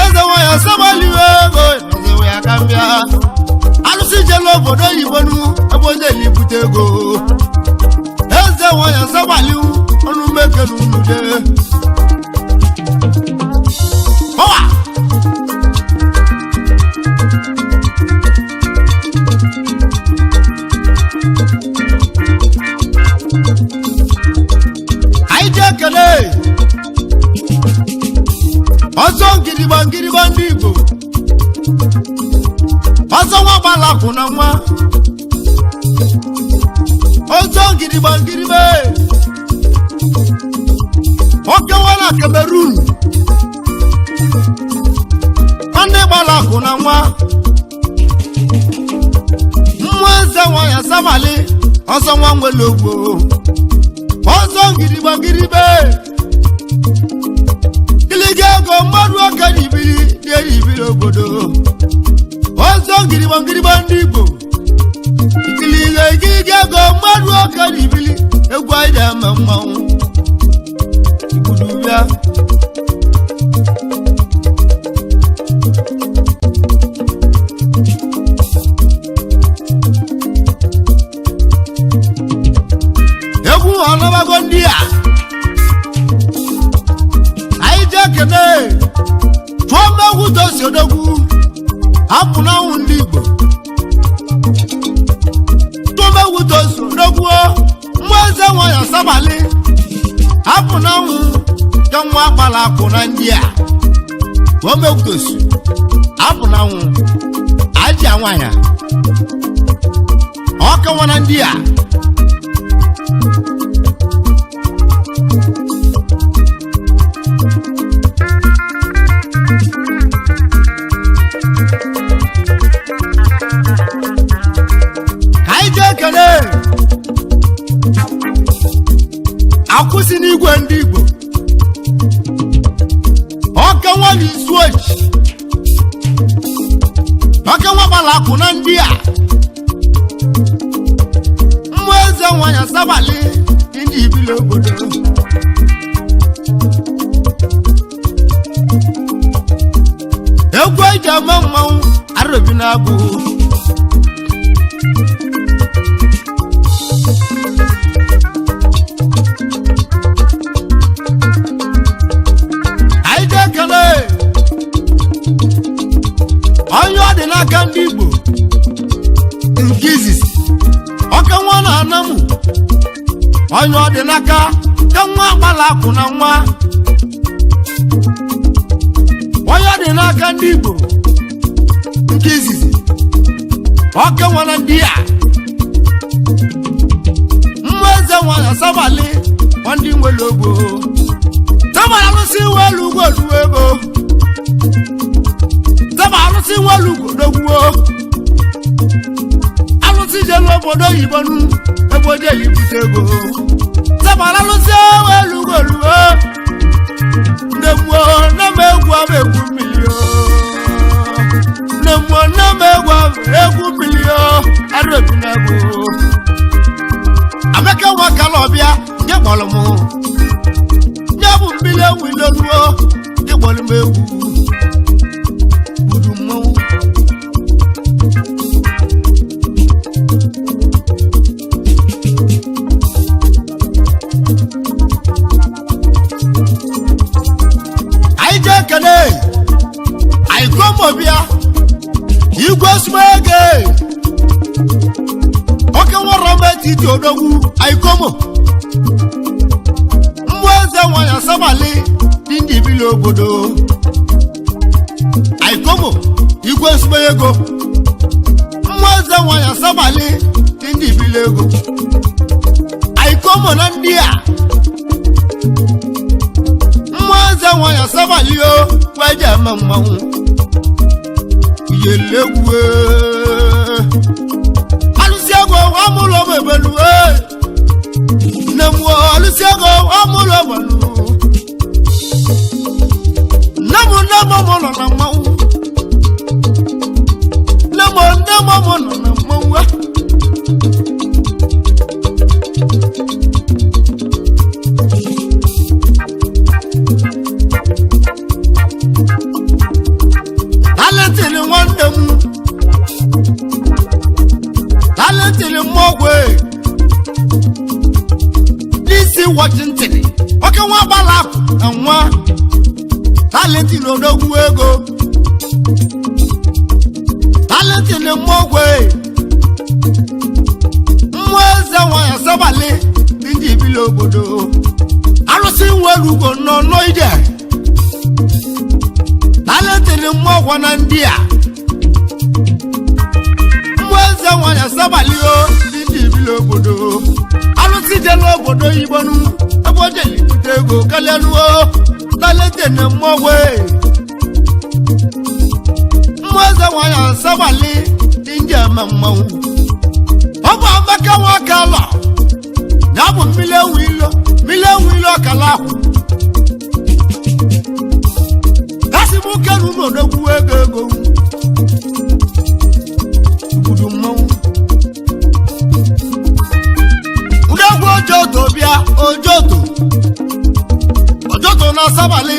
Ezenwanyi Sobali ibonu abonye libutego Ezenwanyi Sobali onu mekenu nude Owa Aije kele Ozo ngiri bandigo Ozo wa balaku na nwa Ozo ngiri be Oke wala Cameroon Ande balaku na nwa Ezenwanyi Sobali Ozo nwa nwelogbo Ozo ngiri be Kiligego mmadụ aka n'ibiri obodo Ozo ngiri bandigo Kiligego mmadụ aka n'ibiri egwu anyị na-eme mmanwụ Igbudu bịa egwu ọlọbago ndị a kene Twomegwu dosi odogwu hapụ n'anwụ ndị Igbo Twomegwu dosi odogwu Ezenwanyi Sobali hapụ n'anwụ ka nwa agbala akụ na ndị a Twomegwu dosi hapụ n'anwụ aji anwanya ọka nwa na ndị a akwụsị n'igwe ndị Igbo ọka nwa n'Isuochi ọka nwa gbara akụ na ndị a Ezenwanyi Sobali ndị ibili obodo egwu eji ama mmanwụ arụbi na-abụ onye ọ dị n'aka ndị Igbo nke izizi ọka nwa na-anamụ onye ọ dị n'aka ka nwa agbala akụ na nwa onye ọ dị n'aka ndị Igbo nke izizi ọka nwa na ndị a Ezenwanyi Sobali ndị nwere ogbo Sobali alụsị welu ugolu ego Alụsị nwelugo dogwuo alụsị jelu obodo oyibo ebe oje yibute ego Sobali alụsị welugo luo Ndemuo nama egwu abegwu mmiri Ndemuo nama egwu mmiri arụbi na-egwu Amaka nwa kala ọbịa nke kpọrọ m nye bụ mmiri ewu ileluo nke kpọrọ m egwu Ayikomobia Igwe smege Oke nwa Titi odogwu Ayikomo Ezenwanyi Sobali ndị ibili obodo Ayikomo Igwe smege Ezenwanyi Sobali ndị ibili ego Ayikomo na ndị a Ezenwanyi Sobali weje ama mmanwụ Yelegwe Alusiago amulo bebelu Nemo alusiago amulo bebelu Nemo mono na mau Nemo mono na mau ntini oke nwa gbala na nwa talenti n'odogwu ego talenti na mmogwe mmụọ Ezenwanyi Sobali ndị ibili obodo arụsị nwerugo nọ n'ide talenti na mmogwe na ndị a mmụọ Ezenwanyi Sobali ndị ibili obodo arụsị je n'obodo Igbonu ebe o jeli bute ego kalenuo talenti na mmogwe mmụọ Ezenwanyi Sobali ndị ama mmanwụ ọ bụ Amaka nwoke alọ na bụ mmile wilo kala ahụ kasi mụ kenu n'odogwu ego ubudu mmanwụ udogwu ojoto bịa ojoto na Sobali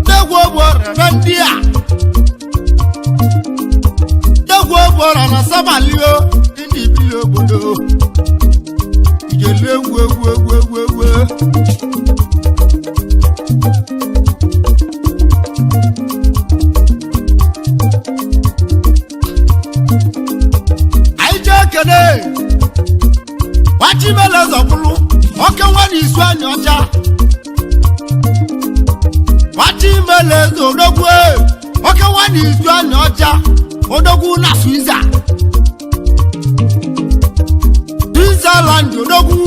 degwu ogbora na ndị a degwu ogbora na Sobali ndị ibili obodo ijele egwu anyị jee kene wachimele zọbụlụ oke nwa na isu anyị ọcha wachimele zodogwu oke nwa na isu anyị ọcha odogwu na Switzerland odogwu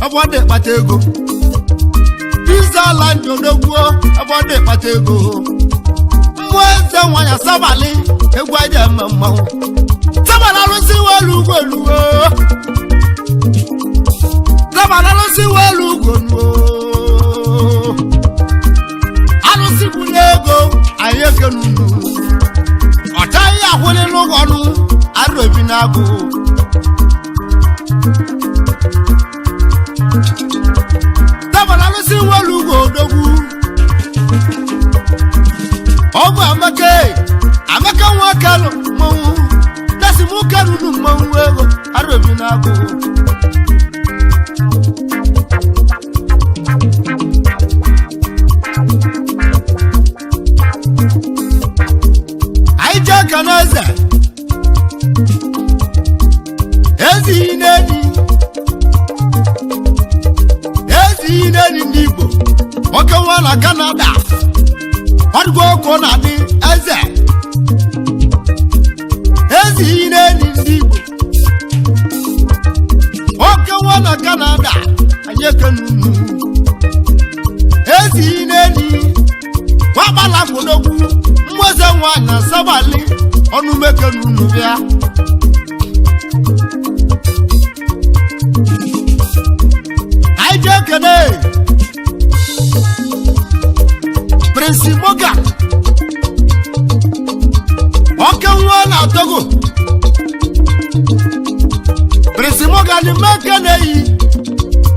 abọde kpata ego Switzerland odogwu abọde kpata ego mmụọ Ezenwanyi Sobali egwu aja ama mmanwụ Sobali arụsị welu ugoluo Sobali arụsị welu ugoluo arụsị bụla ego anyị ekenunu ọchaghị ahụli n'ụgọnụ arụ ebi n'agụ Sobali arụsị welu ugo odogwu ọ bụ Amaka nwoke alụ mmanwụ desi mụ kenunu mmanwụ ego arụ ebi n'agụ anyị jee ka n'eze ezighi n'enyi ndị Igbo nwoke nwa na Canada ọdụgo oko na-adị eze ezighi n'enyi ndị Igbo nwoke nwa na Canada anyị ekenunu ezighi n'enyi wagbala kodogwu mmụọ Ezenwanyi Sobali ọnụmekenunu bịa anyị jee kene Prince Morgan oke nwa na Togo Prince Morgan mekeneyi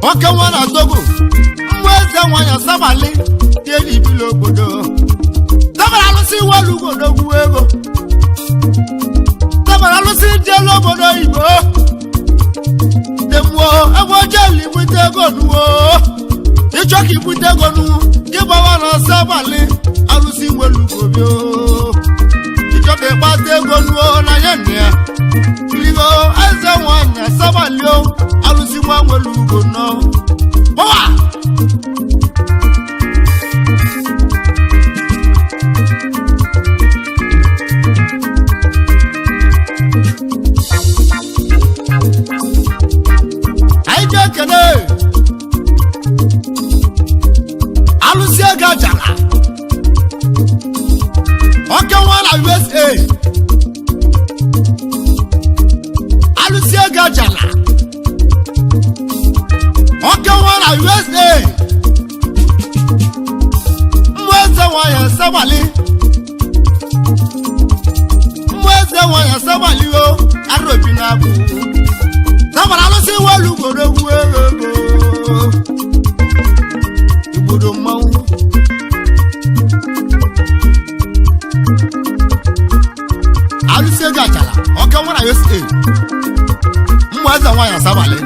oke nwa na Togo mmụọ Ezenwanyi Sobali dị ibili obodo Sobali alụsị welu odogwu ego Sobali alụsị jelu obodo Igbo demụọ ebe ojeli ibute ego nuwo ịchọ ka ibute ego nu gị gbawa na Sobali alụsị welu ugobio ịchọka ịkpata ego nuwo na ya nne ya iligo Ezenwanyi Sobali alụsị nwa welu ugo nọ gbawa kene alụsị ego ajala oke nwa na USA alụsị ego ajala oke nwa na USA mmụọ Ezenwanyi Sobali mmụọ Ezenwanyi Sobali arụ ebi n'agụ Sobali alụsị welu odogwu ego Igbodo mmanwụ alụsị ego ajala oke nwa na USA mmụọ Ezenwanyi Sobali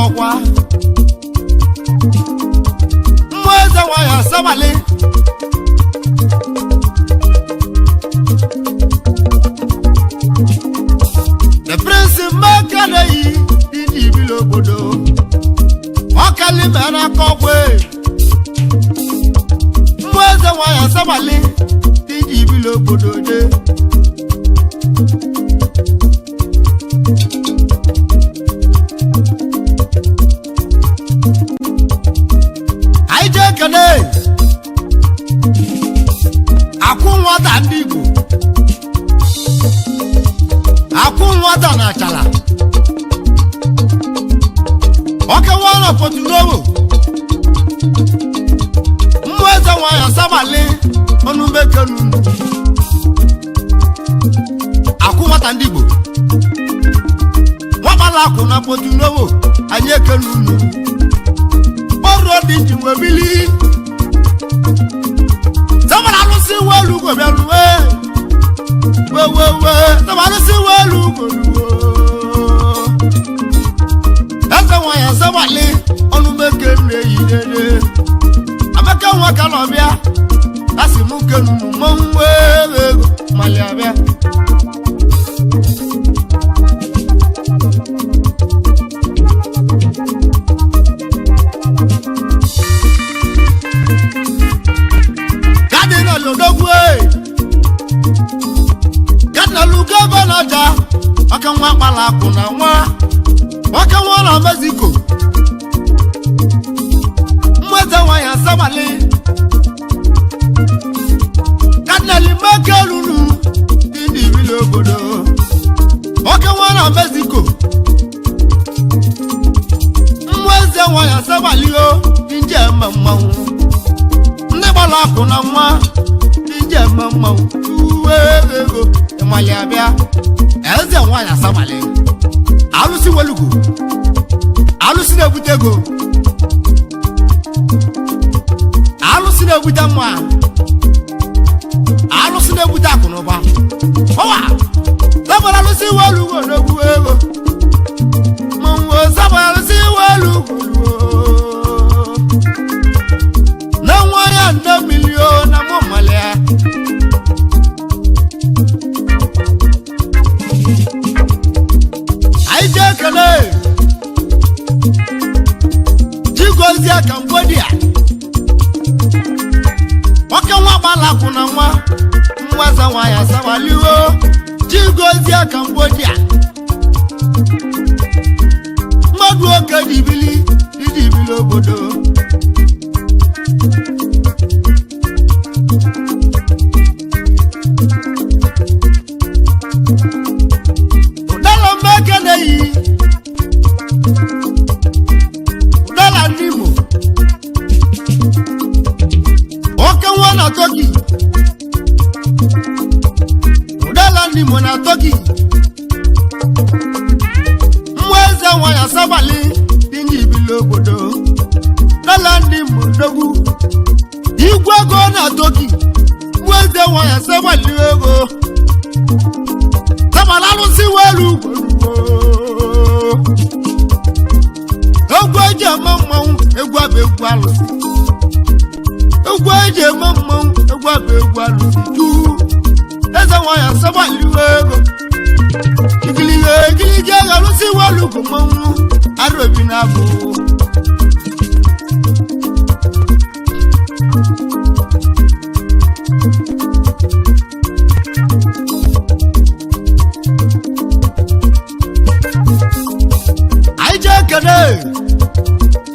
kokwa mmụọ Ezenwanyi Sobali the prince Makanei di bilo bodo okali mena kokwe mmụọ Ezenwanyi Sobali di bilo bodo de kene akụ nwata ndị Igbo akụ nwata na achala oke nwana Portugal mmụọ Ezenwanyi Sobali ọnụ mekenu akụ nwata ndị Igbo nwakpala akụ na Portugal anyị ekenu di jinwe bili Sobali alusi welu go bialu we Sobali alusi welu go Ezenwanyi Sobali onu meke ne yidede amaka nwa kalobia asimu kenu mo nwe maliabia aka nwa kpala akụ na nwa aka nwa na Mexico mmụọ Ezenwanyi Sobali kadnali mekelunu ndị bilo obodo aka nwa na Mexico mmụọ Ezenwanyi Sobali o nje eme mmanwụ ndị gbala akụ na nwa nje eme mmanwụ uwe ego ịmali abịa Ezenwanyi Sobali alusi welugo alusi na-ebute ego alusi na-ebute mma alusi na-ebute akụ na ụba ọwa Sobali alusi welugo na-egwu ego mmanwụ Sobali alusi welugo na nwa ya nne milion na mụmali ya Chigozia Cambodia oke nwa gbala akụ na nwa mmụọ Ezenwanyi Sobali o Chigozia Cambodia mmadụ oke dibili obodo udala Makanei na Turkey udala ndimo na Turkey mmụọ Ezenwanyi Sobali ndị bilo obodo udala ndimo dogu igwe ego na Turkey mmụọ Ezenwanyi Sobali ego Sobali alusi welu egwu eji eme mmanwụ egwu abụ egwu alụsị egwu eji eme mmanwụ egwu abụ egwu alụsị Ezenwanyi Sobali ego igiliga alụsị welu go mmanwụ arobi na abụ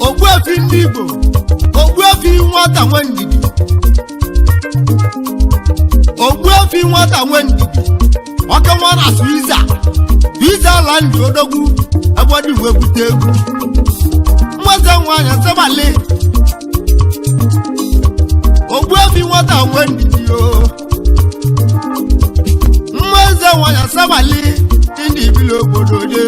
Ogbuefi ndị Igbo Ogbuefi nwata nwe ndidi Ogbuefi nwata nwe ndidi oke nwa na Switzerland odogwu agbadi we bute egwu mmụọ Ezenwanyi Sobali Ogbuefi nwata nwe ndidi o mmụọ Ezenwanyi Sobali ndị bilo obodo de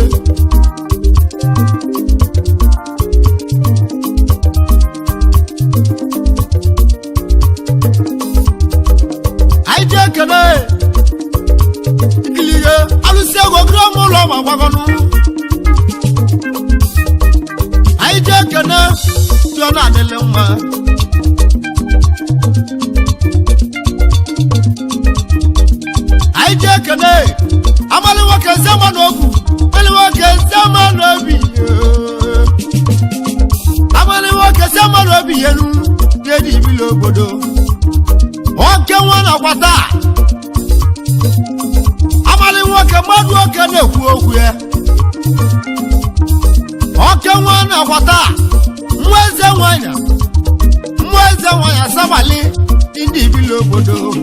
Amalema Aije kene Amalewa kezama nobu Amalewa kezama nobi Amalewa kezama nobi yenu Dedi bilo bodo Oke wana kwata Amalewa kemadu oke neku okuye Oke wana kwata Mweze wanya Sobali Indi bilo bodo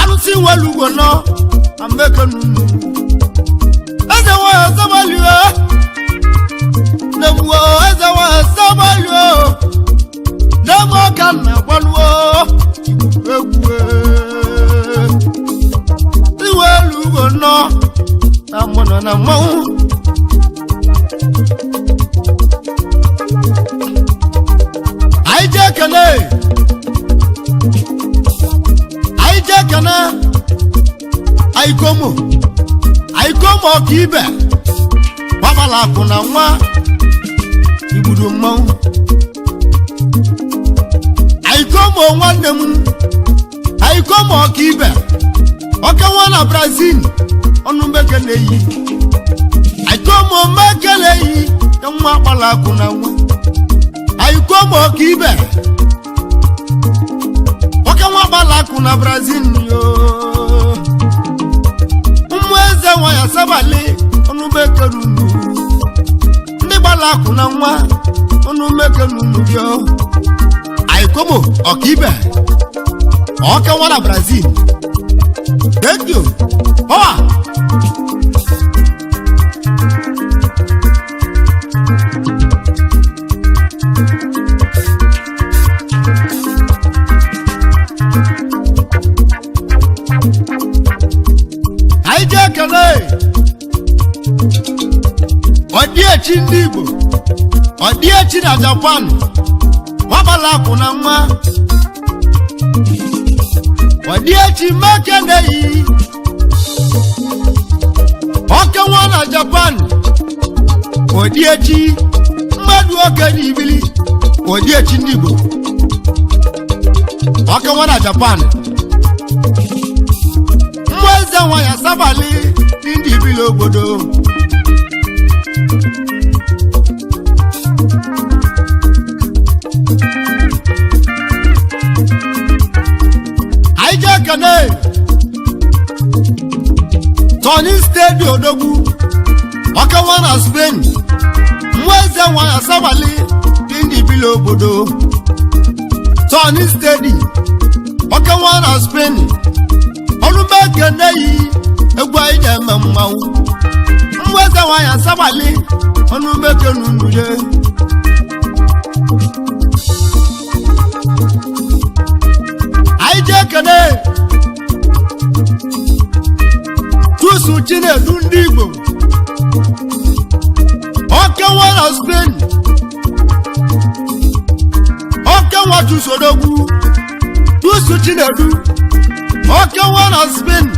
Alusi walugo no Ameke nunu Ezenwanyi Sobali Nebuo Ezenwanyi Sobali Nemo kana kwaluo Egwe Iwalugo no Namono na mau Aije kana Aikomo kibe Wabala kuna nwa Ibudu mmanwu Aikomo nwanne m Aikomo kibe Oke nwa na Brazil Onu mekele yi Aikomo mekele yi Nwa wabala kuna nwa Aikomo kibe Oke nwa wabala kuna Brazil yo Ezenwanyi Sobali onu meke nunu Ndi bala kuna nwa onu meke nunu yo Aikomo okibe Oke wana Brazil Thank you Power Odiechi ndị Igbo Odiechi na Japan Wabala kuna nwa Odiechi mekeneyi Oke nwa na Japan Odiechi mmadu oke n'ibili Odiechi ndị Igbo Oke nwa na Japan Ezenwanyi Sobali Ndị ibili obodo Aije kene Tony Stadium odogwu Oke nwa na Spain Ezenwanyi Sobali Ndị ibili obodo Tony Stadium Oke nwa na Spain Olumeke neyi egwu anyị na-eme mmanwụ Ezenwanyi Sobali Olumeke nunu ye Aije kene Tusu Chinedu ndị Igbo Oke nwa na Spain Oke nwa Tusu odogwu Tusu Chinedu Oke nwa na Spain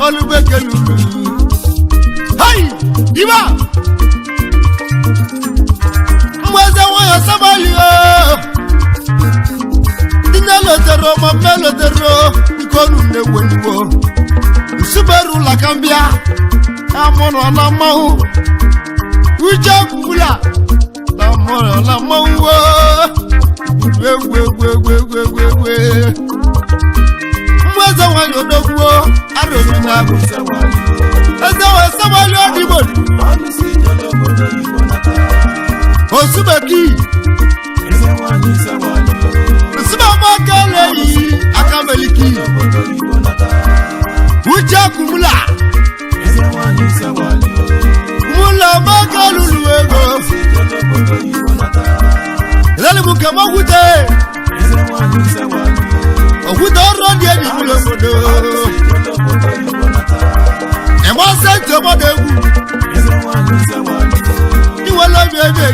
Olumeke nunu Hey! Iba! Ezenwanyi Sobali Dinelotero mamelotero Ikonu neweniwo Usuberu lakambia Amono na mahu Uche kukula Amono na mahu Wewe Ezenwanyi odogwu Aronu na Ezenwanyi Sobali odibodi Osubeki Subamokele yi Akameliki Uche kumula Mula makalulu ego Lele muke mwakute Okuta orodi edi mule modo Ema sente modegu Iwala bebe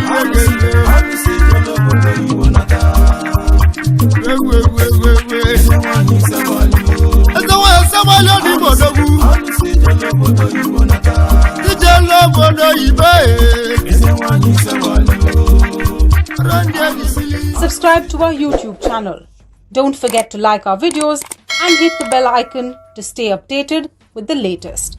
Ezenwanyi Sobali odi modogu Tije lobodo ibe Randi edi sili subscribe to our YouTube channel. Don't forget to like our videos and hit the bell icon to stay updated with the latest.